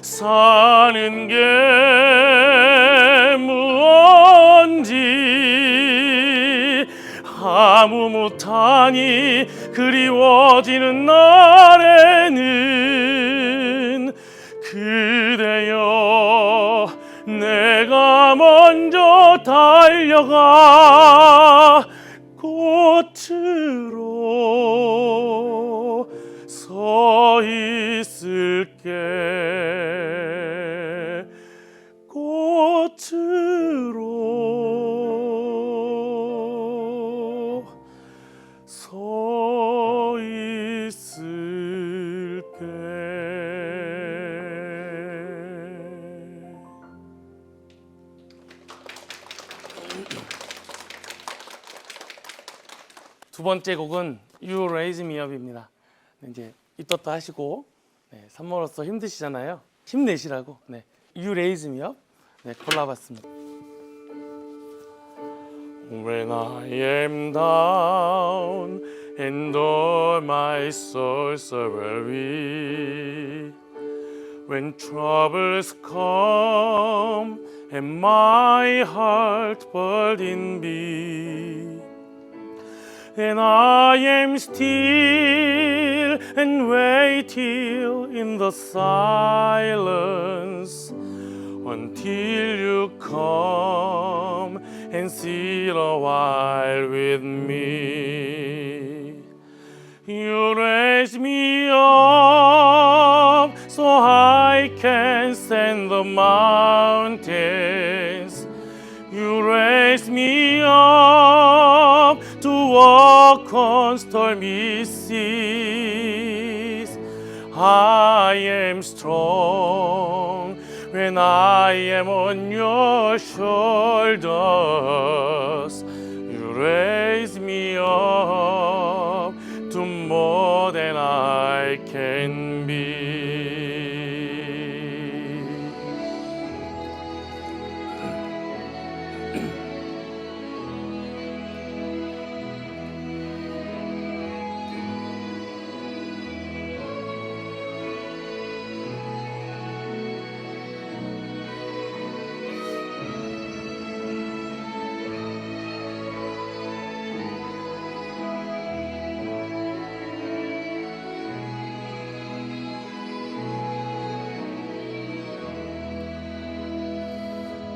사는 게 무언지 아무 못하니 그리워지는 날에는 그대여 내가 먼저 달려가 꽃으로 서 있을게. 꽃으로 서 있을게. 두 번째 곡은 You Raise Me Up입니다. 이제 입덧도 하시고 산모로서 힘드시잖아요. 힘내시라고 You Raise Me Up 골라봤습니다. When I am down and all my soul so weary, When troubles come and my heart burden be, and I am still and wait till in the silence until you come and sit a while with me. You raise me up so I can stand the mountains. You raise me up to walk on stormy seas. I am strong when I am on your shoulders. You raise me up to more than I can be.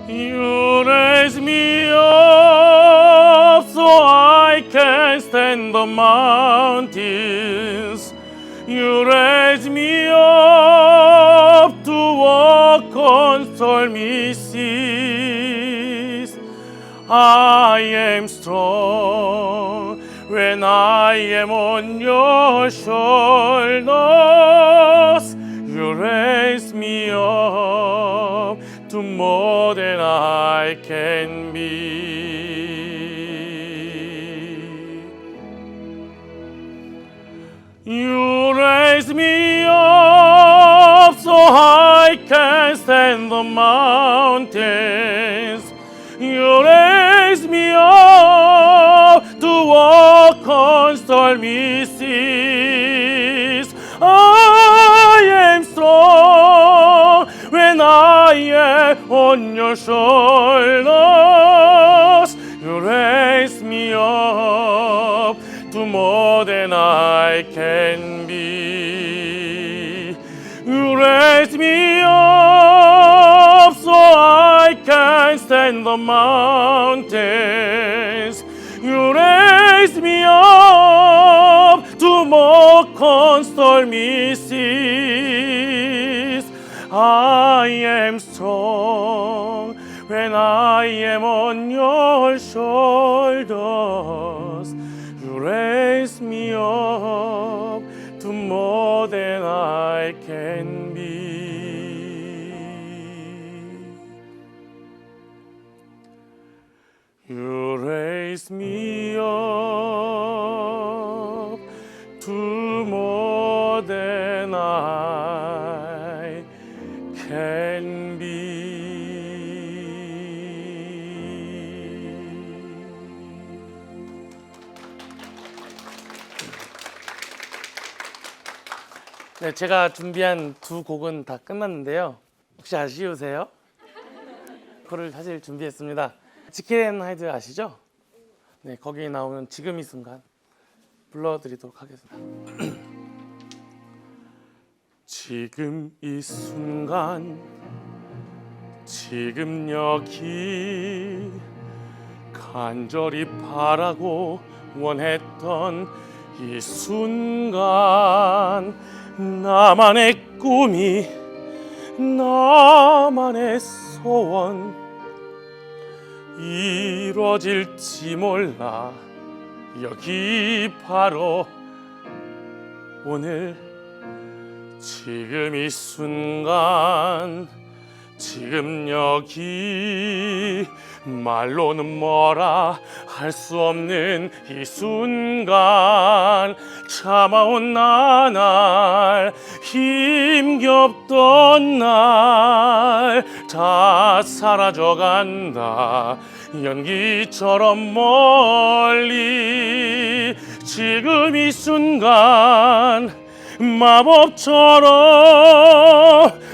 You raise me up so I can stand the mountains. You raise me up to walk on stormy seas. I am strong when I am on your shoulders. You raise me up to more than I can be. You raise me up so I can stand the mountains. You raise me up to walk on stormy seas. I am strong when I am on your shoulders. You raise me up to more than I can be. You raise me up so I can stand the mountains. You raise me up to walk on stormy seas. I am strong when I am on your shoulders. You raise me up to more than I can be. You raise me up to more than I can be. 네, 제가 준비한 두 곡은 다 끝났는데요. 혹시 아쉬우세요? 그거를 사실 준비했습니다. 지킬 앤 하이드 아시죠? 네, 거기에 나오는 지금 이 순간 불러드리도록 하겠습니다. 지금 이 순간, 지금 여기 간절히 바라고 원했던 이 순간, 나만의 꿈이, 나만의 소원 이루어질지 몰라. 여기 바로 오늘, 지금 이 순간, 지금 여기 말로는 뭐라 할 수 없는 이 순간, 참아온 나날, 힘겹던 날 다 사라져간다. 연기처럼 멀리 지금 이 순간 마법처럼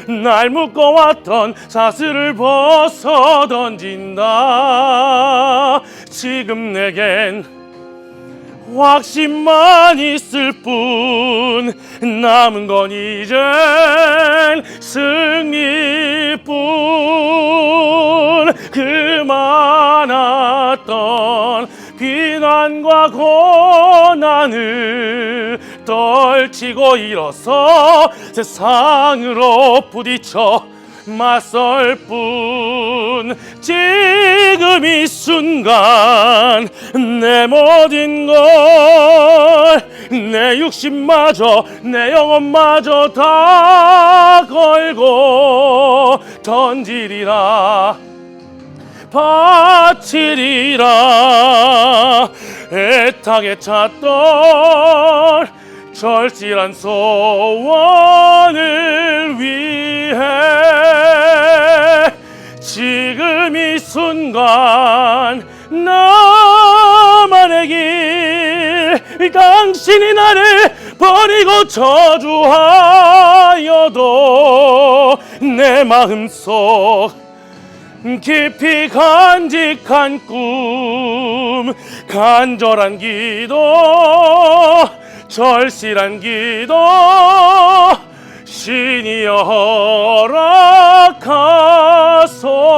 날 묶어왔던 사슬을 벗어 던진다. 지금 내겐 확신만 있을 뿐, 남은 건 이젠 승리뿐. 그 많았던 비난과 고난을 떨치고 일어서 세상으로 부딪혀 맞설 뿐. 지금 이 순간 내 모든 걸, 내 육신마저 내 영혼마저 다 걸고 던지리라, 바치리라. 애타게 찾던 절실한 소원을 위해 지금 이 순간 나만의 길, 당신이 나를 버리고 저주하여도 내 마음속 깊이 간직한 꿈, 간절한 기도, 절실한 기도, 신이여 허락하소서.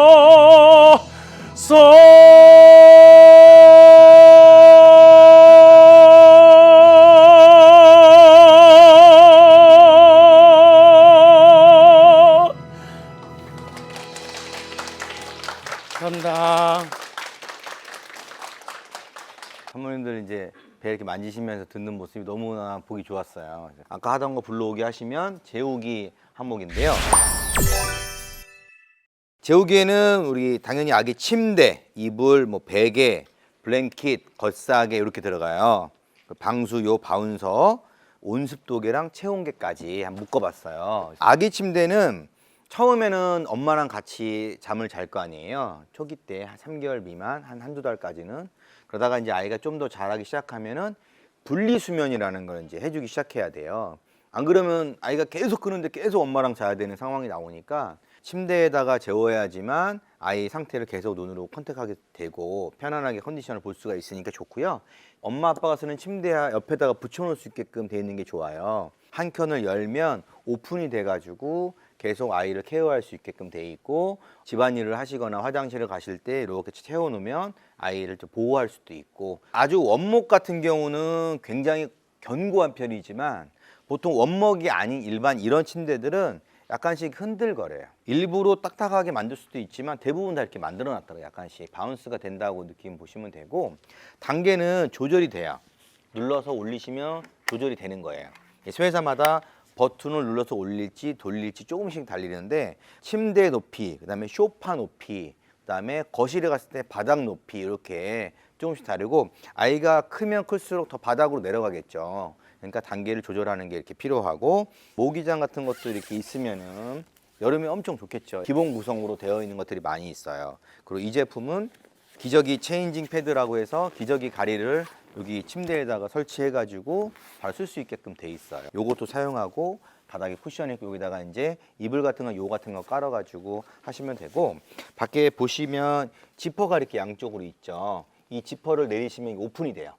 감사합니다. 사모님들 이제 배 이렇게 만지시면서 듣는 모습이 너무나 보기 좋았어요. 아까 하던 거 불러오기 하시면 재우기 한목인데요. 재우기에는 우리 당연히 아기 침대, 이불, 뭐 베개, 블랭킷, 겉사개 이렇게 들어가요. 방수요, 바운서, 온습도계랑 체온계까지 한번 묶어봤어요. 아기 침대는 처음에는 엄마랑 같이 잠을 잘 거 아니에요. 초기 때 한 3개월 미만, 한두 달까지는. 그러다가 이제 아이가 좀 더 자라기 시작하면은 분리수면이라는 걸 이제 해주기 시작해야 돼요. 안 그러면 아이가 계속 끄는데 계속 엄마랑 자야 되는 상황이 나오니까 침대에다가 재워야지만 아이 상태를 계속 눈으로 컨택하게 되고 편안하게 컨디션을 볼 수가 있으니까 좋고요. 엄마 아빠가 쓰는 침대 옆에다가 붙여놓을 수 있게끔 돼 있는 게 좋아요. 한 켠을 열면 오픈이 돼가지고 계속 아이를 케어할 수 있게끔 돼 있고, 집안일을 하시거나 화장실을 가실 때 이렇게 채워놓으면 아이를 좀 보호할 수도 있고. 아주 원목 같은 경우는 굉장히 견고한 편이지만 보통 원목이 아닌 일반 이런 침대들은 약간씩 흔들거려요. 일부러 딱딱하게 만들 수도 있지만 대부분 다 이렇게 만들어 놨다가 약간씩 바운스가 된다고 느낌 보시면 되고, 단계는 조절이 돼요. 눌러서 올리시면 조절이 되는 거예요. 회사마다 버튼을 눌러서 올릴지 돌릴지 조금씩 달리는데, 침대 높이, 그다음에 소파 높이, 그다음에 거실에 갔을 때 바닥 높이 이렇게 조금씩 다르고, 아이가 크면 클수록 더 바닥으로 내려가겠죠. 그러니까 단계를 조절하는 게 이렇게 필요하고, 모기장 같은 것도 이렇게 있으면은 여름에 엄청 좋겠죠. 기본 구성으로 되어 있는 것들이 많이 있어요. 그리고 이 제품은 기저귀 체인징 패드라고 해서 기저귀 가리를 여기 침대에다가 설치해가지고 바로 쓸 수 있게끔 돼 있어요. 요것도 사용하고, 바닥에 쿠션이 있고 여기다가 이제 이불 같은 거, 요 같은 거 깔아가지고 하시면 되고, 밖에 보시면 지퍼가 이렇게 양쪽으로 있죠. 이 지퍼를 내리시면 오픈이 돼요.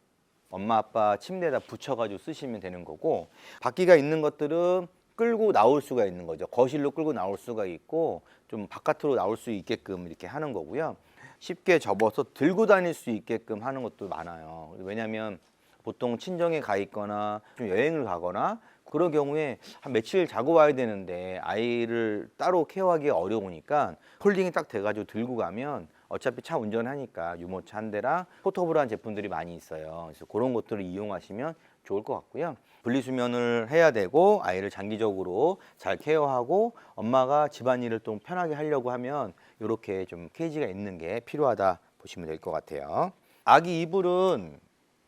엄마 아빠 침대에다 붙여가지고 쓰시면 되는 거고, 바퀴가 있는 것들은 끌고 나올 수가 있는 거죠. 거실로 끌고 나올 수가 있고, 좀 바깥으로 나올 수 있게끔 이렇게 하는 거고요. 쉽게 접어서 들고 다닐 수 있게끔 하는 것도 많아요. 왜냐하면 보통 친정에 가 있거나 좀 여행을 가거나 그런 경우에 한 며칠 자고 와야 되는데 아이를 따로 케어하기 어려우니까 폴딩이 딱 돼가지고 들고 가면 어차피 차 운전하니까 유모차 한 대랑 포터블한 제품들이 많이 있어요. 그래서 그런 것들을 이용하시면 좋을 것 같고요. 분리수면을 해야 되고 아이를 장기적으로 잘 케어하고 엄마가 집안일을 좀 편하게 하려고 하면 이렇게 좀 케이지가 있는 게 필요하다 보시면 될 것 같아요. 아기 이불은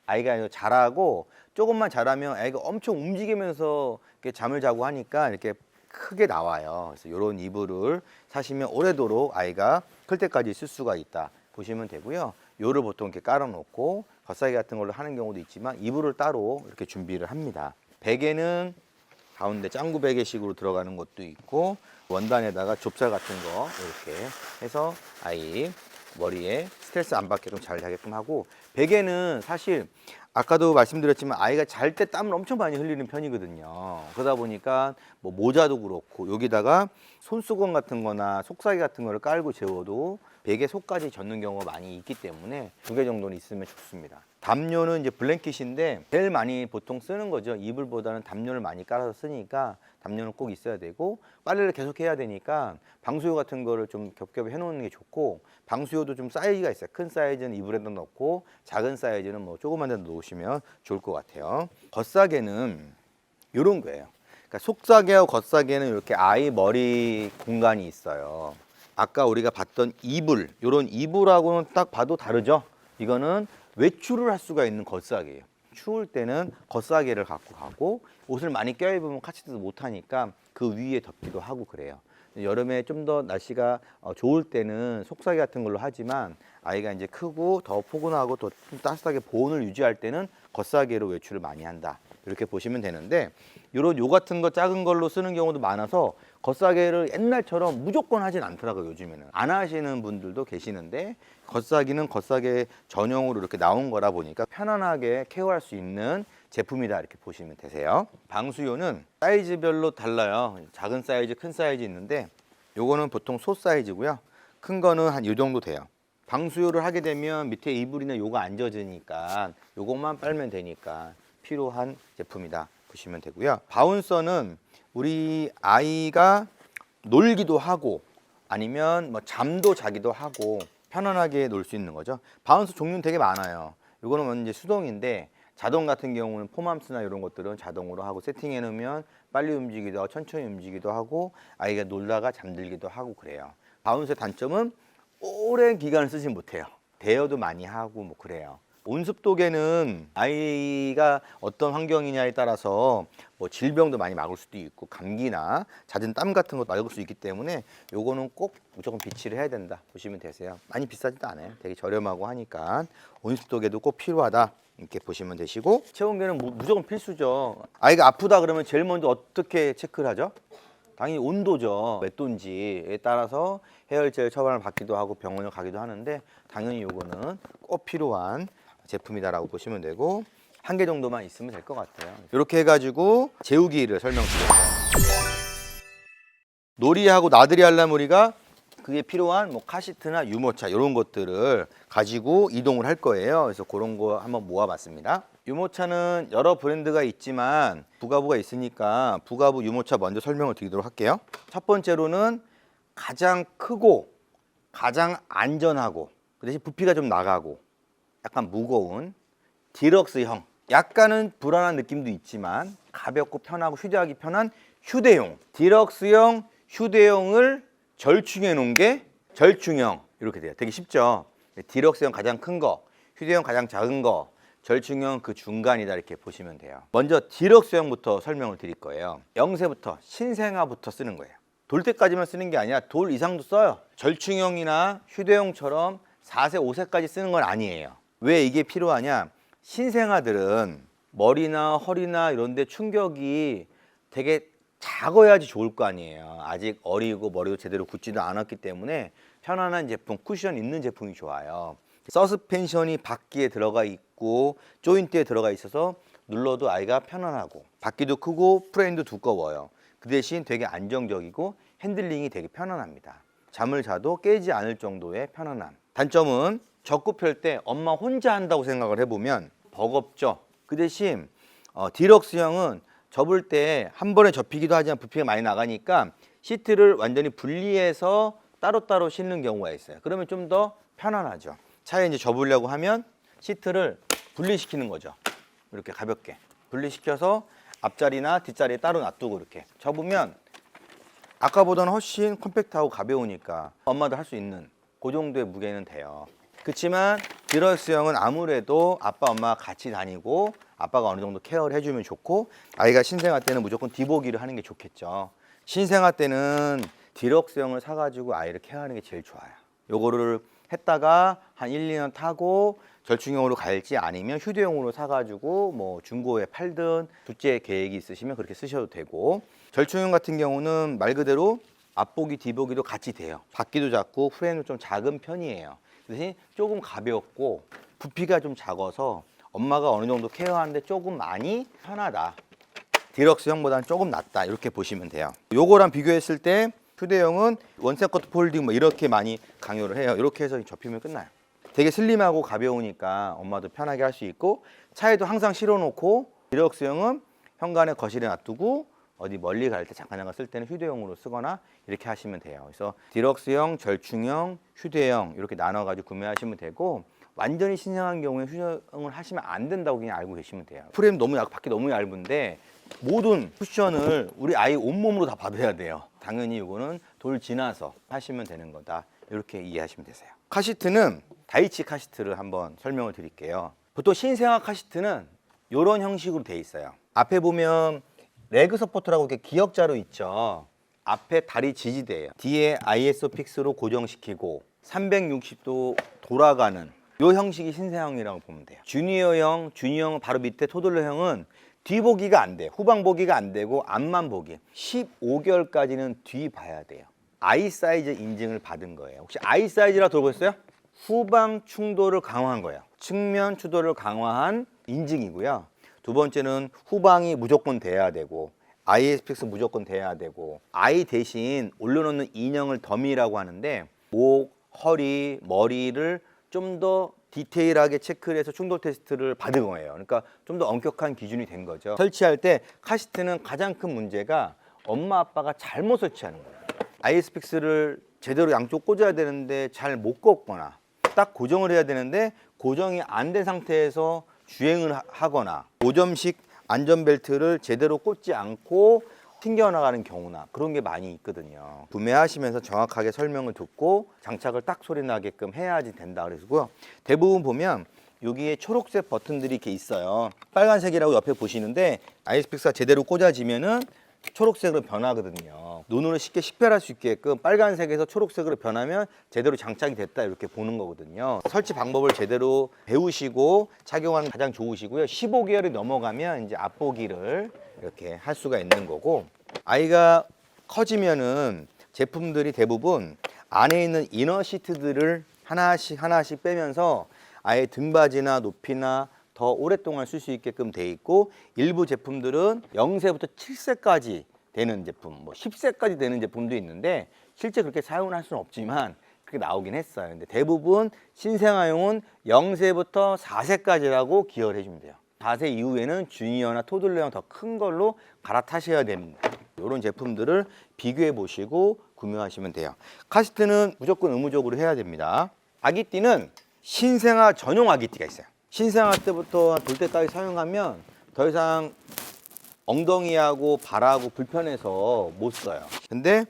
아이가 자라고 조금만 자라면 아이가 엄청 움직이면서 이렇게 잠을 자고 하니까 이렇게 크게 나와요. 그래서 이런 이불을 사시면 오래도록 아이가 클 때까지 쓸 수가 있다 보시면 되고요. 요를 보통 이렇게 깔아놓고 겉사기 같은 걸로 하는 경우도 있지만 이불을 따로 이렇게 준비를 합니다. 베개는 가운데 짱구 베개식으로 들어가는 것도 있고 원단에다가 좁쌀 같은 거 이렇게 해서 아이 머리에 스트레스 안 받게끔 잘 자게끔 하고 베개는 사실 아까도 말씀드렸지만 아이가 잘 때 땀을 엄청 많이 흘리는 편이거든요. 그러다 보니까 뭐 모자도 그렇고 여기다가 손수건 같은 거나 속삭이 같은 거를 깔고 재워도 베개 속까지 젖는 경우가 많이 있기 때문에 2개 정도는 있으면 좋습니다. 담요는 이제 블랭킷인데 제일 많이 보통 쓰는 거죠. 이불보다는 담요를 많이 깔아서 쓰니까 담요는 꼭 있어야 되고 빨래를 계속 해야 되니까 방수요 같은 거를 좀 겹겹이 해놓는 게 좋고 방수요도 좀 사이즈가 있어요. 큰 사이즈는 이불에다 넣고 작은 사이즈는 뭐 조그만 데다 놓으시면 좋을 것 같아요. 겉사계는 이런 거예요. 그러니까 속사계하고 겉사계는 이렇게 아이 머리 공간이 있어요. 아까 우리가 봤던 이불, 이런 이불하고는 딱 봐도 다르죠. 이거는 외출을 할 수가 있는 겉사계예요. 추울 때는 겉사계를 갖고 가고 옷을 많이 껴입으면 카치도 못하니까 그 위에 덮기도 하고 그래요. 여름에 좀 더 날씨가 좋을 때는 속사계 같은 걸로 하지만 아이가 이제 크고 더 포근하고 더 따뜻하게 보온을 유지할 때는 겉사계로 외출을 많이 한다. 이렇게 보시면 되는데 요런 요 같은 거 작은 걸로 쓰는 경우도 많아서 겉사계를 옛날처럼 무조건 하진 않더라고요. 요즘에는 안 하시는 분들도 계시는데 겉사기는 겉사계 전용으로 이렇게 나온 거라 보니까 편안하게 케어할 수 있는 제품이다 이렇게 보시면 되세요. 방수요는 사이즈별로 달라요. 작은 사이즈, 큰 사이즈 있는데 요거는 보통 소 사이즈고요. 큰 거는 한 이 정도 돼요. 방수요를 하게 되면 밑에 이불이나 요거 안 젖으니까 요것만 빨면 되니까 필요한 제품이다 보시면 되고요. 바운서는 우리 아이가 놀기도 하고 아니면 뭐 잠도 자기도 하고 편안하게 놀 수 있는 거죠. 바운서 종류는 되게 많아요. 이거는 이제 수동인데 자동 같은 경우는 포맘스나 이런 것들은 자동으로 하고 세팅해 놓으면 빨리 움직이기도 하고 천천히 움직이기도 하고 아이가 놀다가 잠들기도 하고 그래요. 바운서의 단점은 오랜 기간을 쓰지 못해요. 대여도 많이 하고 뭐 그래요. 온습도계는 아이가 어떤 환경이냐에 따라서 뭐 질병도 많이 막을 수도 있고 감기나 잦은 땀 같은 것도 막을 수 있기 때문에 요거는 꼭 무조건 비치를 해야 된다 보시면 되세요. 많이 비싸지도 않아요. 되게 저렴하고 하니까 온습도계도 꼭 필요하다 이렇게 보시면 되시고 체온계는 무조건 필수죠. 아이가 아프다 그러면 제일 먼저 어떻게 체크를 하죠? 당연히 온도죠. 몇 도인지에 따라서 해열제 처방을 받기도 하고 병원을 가기도 하는데 당연히 요거는 꼭 필요한 제품이다라고 보시면 되고 한 개 정도만 있으면 될 것 같아요. 이렇게 해가지고 재우기를 설명드릴게요. 놀이하고 나들이 하려면 우리가 그게 필요한 뭐 카시트나 유모차 이런 것들을 가지고 이동을 할 거예요. 그래서 그런 거 한번 모아봤습니다. 유모차는 여러 브랜드가 있지만 부가부가 있으니까 부가부 유모차 먼저 설명을 드리도록 할게요. 첫 번째로는 가장 크고 가장 안전하고 그 대신 부피가 좀 나가고 약간 무거운 디럭스형, 약간은 불안한 느낌도 있지만 가볍고 편하고 휴대하기 편한 휴대용, 디럭스형 휴대용을 절충해 놓은 게 절충형 이렇게 돼요. 되게 쉽죠. 디럭스형 가장 큰 거, 휴대용 가장 작은 거, 절충형 그 중간이다 이렇게 보시면 돼요. 먼저 디럭스형부터 설명을 드릴 거예요. 0세부터 신생아부터 쓰는 거예요. 돌 때까지만 쓰는 게 아니라 돌 이상도 써요. 절충형이나 휴대용처럼 4세, 5세까지 쓰는 건 아니에요. 왜 이게 필요하냐? 신생아들은 머리나 허리나 이런 데 충격이 되게 작아야지 좋을 거 아니에요. 아직 어리고 머리도 제대로 굳지도 않았기 때문에 편안한 제품, 쿠션 있는 제품이 좋아요. 서스펜션이 바퀴에 들어가 있고 조인트에 들어가 있어서 눌러도 아이가 편안하고 바퀴도 크고 프레임도 두꺼워요. 그 대신 되게 안정적이고 핸들링이 되게 편안합니다. 잠을 자도 깨지 않을 정도의 편안함. 단점은 접고 펼 때 엄마 혼자 한다고 생각을 해보면 버겁죠. 그 대신 디럭스형은 접을 때 한 번에 접히기도 하지만 부피가 많이 나가니까 시트를 완전히 분리해서 따로따로 싣는 경우가 있어요. 그러면 좀 더 편안하죠. 차에 이제 접으려고 하면 시트를 분리시키는 거죠. 이렇게 가볍게 분리시켜서 앞자리나 뒷자리에 따로 놔두고 이렇게 접으면 아까보다는 훨씬 컴팩트하고 가벼우니까 엄마도 할 수 있는 그 정도의 무게는 돼요. 그렇지만 디럭스형은 아무래도 아빠 엄마가 같이 다니고 아빠가 어느 정도 케어를 해주면 좋고 아이가 신생아 때는 무조건 뒤보기를 하는 게 좋겠죠. 신생아 때는 디럭스형을 사가지고 아이를 케어하는 게 제일 좋아요. 요거를 했다가 한 한 1, 2년 타고 절충형으로 갈지 아니면 휴대용으로 사가지고 뭐 중고에 팔든 둘째 계획이 있으시면 그렇게 쓰셔도 되고, 절충형 같은 경우는 말 그대로 앞보기 뒤보기도 같이 돼요. 바퀴도 작고 프레임도 좀 작은 편이에요. 대신 조금 가볍고 부피가 좀 작아서 엄마가 어느 정도 케어하는데 조금 많이 편하다. 디럭스형보다는 조금 낫다, 이렇게 보시면 돼요. 요거랑 비교했을 때 휴대용은 원색 커트 폴딩 뭐 이렇게 많이 강요를 해요. 이렇게 해서 접히면 끝나요. 되게 슬림하고 가벼우니까 엄마도 편하게 할 수 있고, 차에도 항상 실어놓고, 디럭스형은 현관에 거실에 놔두고 어디 멀리 갈 때 잠깐 쓸 때는 휴대용으로 쓰거나 이렇게 하시면 돼요. 그래서 디럭스형, 절충형, 휴대형 이렇게 나눠가지고 구매하시면 되고, 완전히 신형한 경우에 휴대용을 하시면 안 된다고 그냥 알고 계시면 돼요. 프레임 너무 바퀴 너무 얇은데 모든 쿠션을 우리 아이 온몸으로 다 받아야 돼요. 당연히 이거는 돌 지나서 하시면 되는 거다, 이렇게 이해하시면 되세요. 카시트는 다이치 카시트를 한번 설명을 드릴게요. 보통 신생아 카시트는 이런 형식으로 돼 있어요. 앞에 보면 레그 서포터라고 이렇게 기역자로 있죠. 앞에 다리 지지대예요. 뒤에 ISO픽스로 고정시키고 360도 돌아가는 이 형식이 신생아형이라고 보면 돼요. 주니어형 바로 밑에 토들러형은 뒤보기가 안 돼요. 후방보기가 안 되고 앞만 보기. 15개월까지는 뒤 봐야 돼요. 아이 사이즈 인증을 받은 거예요. 혹시 아이 사이즈라 들어보셨어요? 후방 충돌을 강화한 거예요. 측면 추돌을 강화한 인증이고요. 두 번째는 후방이 무조건 돼야 되고, ISPX 무조건 돼야 되고, 아이 대신 올려놓는 인형을 더미라고 하는데 목, 허리, 머리를 좀 더 디테일하게 체크를 해서 충돌 테스트를 받은 거예요. 그러니까 좀 더 엄격한 기준이 된 거죠. 설치할 때 카시트는 가장 큰 문제가 엄마 아빠가 잘못 설치하는 거예요. ISPX를 제대로 양쪽 꽂아야 되는데 잘 못 꽂거나, 딱 고정을 해야 되는데 고정이 안 된 상태에서 주행을 하거나, 5점식 안전벨트를 제대로 꽂지 않고 튕겨나가는 경우나 그런 게 많이 있거든요. 구매하시면서 정확하게 설명을 듣고 장착을 딱 소리 나게끔 해야지 된다 그래서고요. 대부분 보면 여기에 초록색 버튼들이 이렇게 있어요. 빨간색이라고 옆에 보시는데 ISPX가 제대로 꽂아지면은 초록색으로 변하거든요. 눈으로 쉽게 식별할 수 있게끔 빨간색에서 초록색으로 변하면 제대로 장착이 됐다, 이렇게 보는 거거든요. 설치 방법을 제대로 배우시고 착용하는 게 가장 좋으시고요. 15개월이 넘어가면 이제 앞보기를 이렇게 할 수가 있는 거고, 아이가 커지면은 제품들이 대부분 안에 있는 이너 시트들을 하나씩 빼면서 아예 등받이나 높이나 더 오랫동안 쓸 수 있게끔 돼 있고, 일부 제품들은 0세부터 7세까지 되는 제품, 뭐 10세까지 되는 제품도 있는데 실제 그렇게 사용을 할 수는 없지만 그렇게 나오긴 했어요. 근데 대부분 신생아용은 0세부터 4세까지라고 기여를 해주면 돼요. 4세 이후에는 주니어나 토들러형 더 큰 걸로 갈아타셔야 됩니다. 이런 제품들을 비교해 보시고 구매하시면 돼요. 카시트는 무조건 의무적으로 해야 됩니다. 아기띠는 신생아 전용 아기띠가 있어요. 신생아 때부터 돌 때까지 사용하면 더 이상 엉덩이하고 발하고 불편해서 못 써요. 근데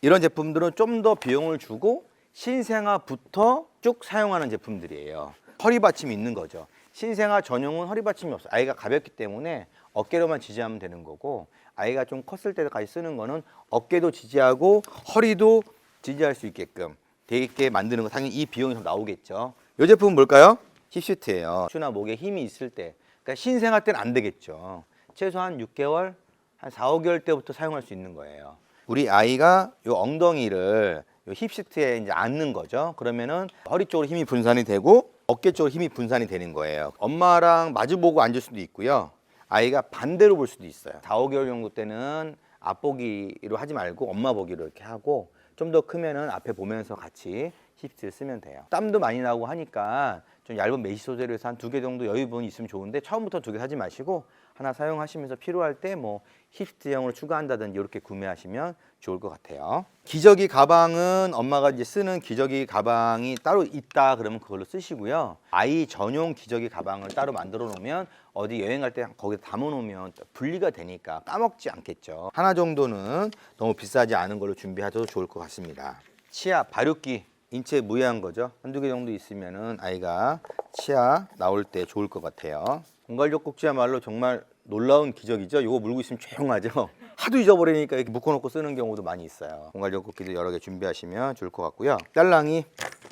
이런 제품들은 좀 더 비용을 주고 신생아부터 쭉 사용하는 제품들이에요. 허리 받침이 있는 거죠. 신생아 전용은 허리 받침이 없어요. 아이가 가볍기 때문에 어깨로만 지지하면 되는 거고, 아이가 좀 컸을 때까지 쓰는 거는 어깨도 지지하고 허리도 지지할 수 있게끔 돼 있게 만드는 거, 당연히 이 비용이 좀 나오겠죠. 이 제품은 뭘까요? 힙시트예요. 추나 목에 힘이 있을 때, 그러니까 신생아 때는 안 되겠죠. 최소한 6개월, 한 4, 5개월 때부터 사용할 수 있는 거예요. 우리 아이가 요 엉덩이를 요 힙시트에 이제 앉는 거죠. 그러면은 허리 쪽으로 힘이 분산이 되고 어깨 쪽으로 힘이 분산이 되는 거예요. 엄마랑 마주보고 앉을 수도 있고요. 아이가 반대로 볼 수도 있어요. 4, 5개월 정도 때는 앞보기로 하지 말고 엄마 보기로 이렇게 하고, 좀 더 크면은 앞에 보면서 같이 힙시트를 쓰면 돼요. 땀도 많이 나고 하니까 좀 얇은 메쉬 소재로 해서 한 2개 정도 여유분이 있으면 좋은데 처음부터 2개 사지 마시고 하나 사용하시면서 필요할 때 뭐 힙시트형으로 추가한다든지 이렇게 구매하시면 좋을 것 같아요. 기저귀 가방은 엄마가 이제 쓰는 기저귀 가방이 따로 있다 그러면 그걸로 쓰시고요. 아이 전용 기저귀 가방을 따로 만들어 놓으면 어디 여행 갈 때 거기에 담아 놓으면 분리가 되니까 까먹지 않겠죠. 하나 정도는 너무 비싸지 않은 걸로 준비하셔도 좋을 것 같습니다. 치아, 발육기, 인체 무해한 거죠. 한두 개 정도 있으면은 아이가 치아 나올 때 좋을 것 같아요. 공갈젖꼭지야말로 정말 놀라운 기적이죠. 이거 물고 있으면 조용하죠. 하도 잊어버리니까 이렇게 묶어놓고 쓰는 경우도 많이 있어요. 공갈젖꼭지를 여러 개 준비하시면 좋을 것 같고요. 딸랑이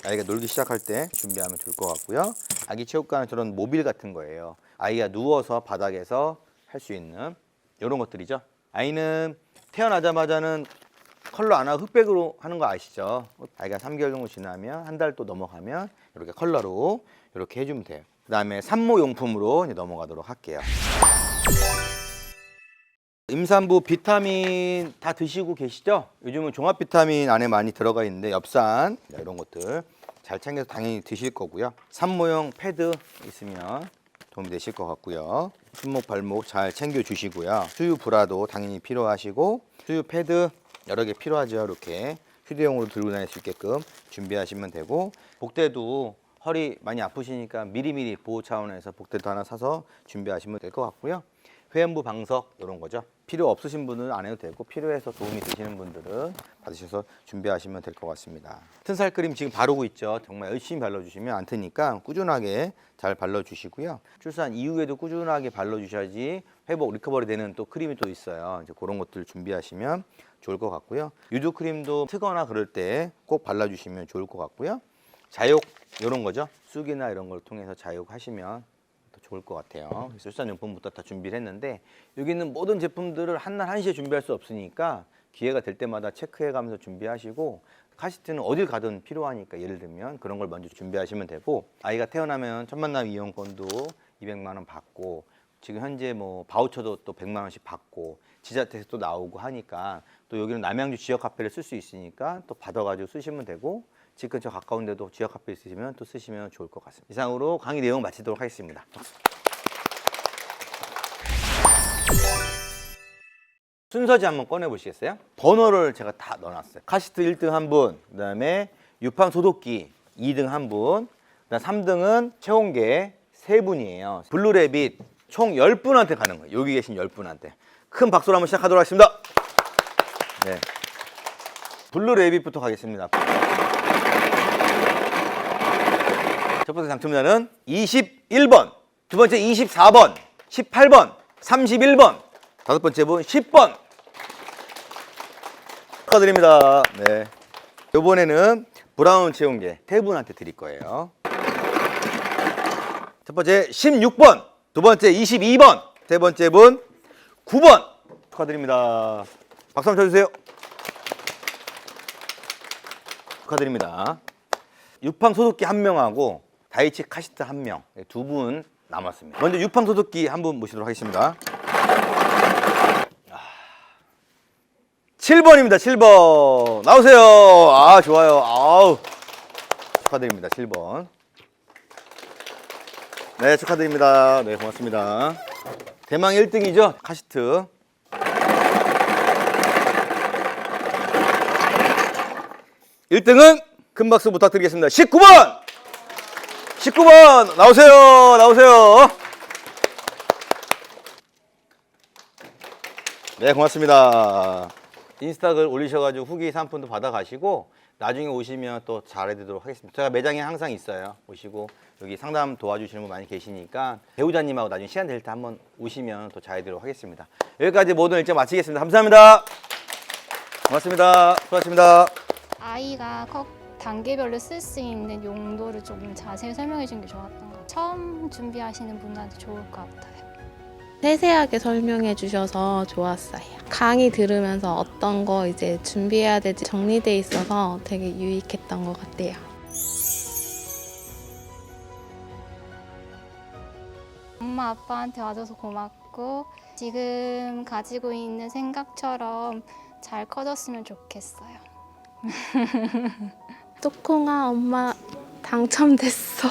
아이가 놀기 시작할 때 준비하면 좋을 것 같고요. 아기 체육관은 저런 모빌 같은 거예요. 아이가 누워서 바닥에서 할 수 있는 이런 것들이죠. 아이는 태어나자마자는 컬러 안 하고 흑백으로 하는 거 아시죠? 아이가 3개월 정도 지나면 한 달 또 넘어가면 이렇게 컬러로 이렇게 해주면 돼요. 그 다음에 산모 용품으로 이제 넘어가도록 할게요. 임산부 비타민 다 드시고 계시죠? 요즘은 종합 비타민 안에 많이 들어가 있는데 엽산 이런 것들 잘 챙겨서 당연히 드실 거고요. 산모용 패드 있으면 도움이 되실 것 같고요. 손목 발목 잘 챙겨 주시고요. 수유 브라도 당연히 필요하시고 수유 패드 여러 개 필요하죠. 이렇게 휴대용으로 들고 다닐 수 있게끔 준비하시면 되고 복대도 허리 많이 아프시니까 미리미리 보호 차원에서 복대도 하나 사서 준비하시면 될 것 같고요. 회음부 방석 이런 거죠. 필요 없으신 분은 안 해도 되고 필요해서 도움이 되시는 분들은 받으셔서 준비하시면 될 것 같습니다. 튼살 크림 지금 바르고 있죠. 정말 열심히 발라주시면 안 트니까 꾸준하게 잘 발라주시고요. 출산 이후에도 꾸준하게 발라주셔야지 회복 리커버리 되는 또 크림이 또 있어요. 이제 그런 것들 준비하시면 좋을 것 같고요. 유두 크림도 트거나 그럴 때 꼭 발라주시면 좋을 것 같고요. 자욕 이런 거죠. 쑥이나 이런 걸 통해서 자욕하시면 좋을 것 같아요. 그래서 출산용품부터 다 준비를 했는데 여기 있는 모든 제품들을 한날 한시에 준비할 수 없으니까 기회가 될 때마다 체크해가면서 준비하시고 카시트는 어딜 가든 필요하니까 예를 들면 그런 걸 먼저 준비하시면 되고 아이가 태어나면 첫 만남 이용권도 200만 원 받고 지금 현재 뭐 바우처도 또 100만 원씩 받고 지자체에서 또 나오고 하니까 또 여기는 남양주 지역 카페를 쓸 수 있으니까 또 받아가지고 쓰시면 되고 집 근처 가까운 데도 지역 카페 있으시면 또 쓰시면 좋을 것 같습니다. 이상으로 강의 내용 마치도록 하겠습니다. 순서지 한번 꺼내 보시겠어요? 번호를 제가 다 넣어놨어요. 카시트 1등 한 분, 그 다음에 유팡 소독기 2등 한 분, 그다음 3등은 체온계 3분이에요. 블루래빗 총 10분한테 가는 거예요. 여기 계신 10분한테. 큰 박수로 한번 시작하도록 하겠습니다. 네. 블루래빗부터 가겠습니다. 첫 번째 당첨자는 21번, 두 번째 24번, 18번, 31번, 다섯 번째 분 10번. 축하드립니다. 네. 이번에는 브라운 체온계 세 분한테 드릴 거예요. 첫 번째 16번, 두 번째 22번, 세 번째 분 9번. 축하드립니다. 박수 한번 쳐주세요. 축하드립니다. 유팡 소독기 1명하고 다이치 카시트 1명, 두 분 남았습니다. 먼저 유팡 소독기 한 분 모시도록 하겠습니다. 7번입니다. 7번 나오세요. 아 좋아요. 아우 축하드립니다. 7번. 네 축하드립니다. 네 고맙습니다. 대망 1등이죠. 카시트. 1등은 큰 박수 부탁드리겠습니다. 19번! 19번! 나오세요! 나오세요! 네, 고맙습니다. 인스타글 올리셔가지고 후기 상품도 받아가시고 나중에 오시면 또 잘해드리도록 하겠습니다. 제가 매장에 항상 있어요. 오시고 여기 상담 도와주시는 분 많이 계시니까 배우자님하고 나중에 시간 될 때 한번 오시면 또 잘해드리도록 하겠습니다. 여기까지 모든 일정 마치겠습니다. 감사합니다. 고맙습니다. 수고하셨습니다. 아이가 단계별로 쓸 수 있는 용도를 좀 자세히 설명해 준 게 좋았던 것 같아요. 처음 준비하시는 분한테 좋을 것 같아요. 세세하게 설명해 주셔서 좋았어요. 강의 들으면서 어떤 거 이제 준비해야 될지 정리돼 있어서 되게 유익했던 것 같아요. 엄마 아빠한테 와줘서 고맙고 지금 가지고 있는 생각처럼 잘 커졌으면 좋겠어요. 뚜콩아 엄마 당첨됐어.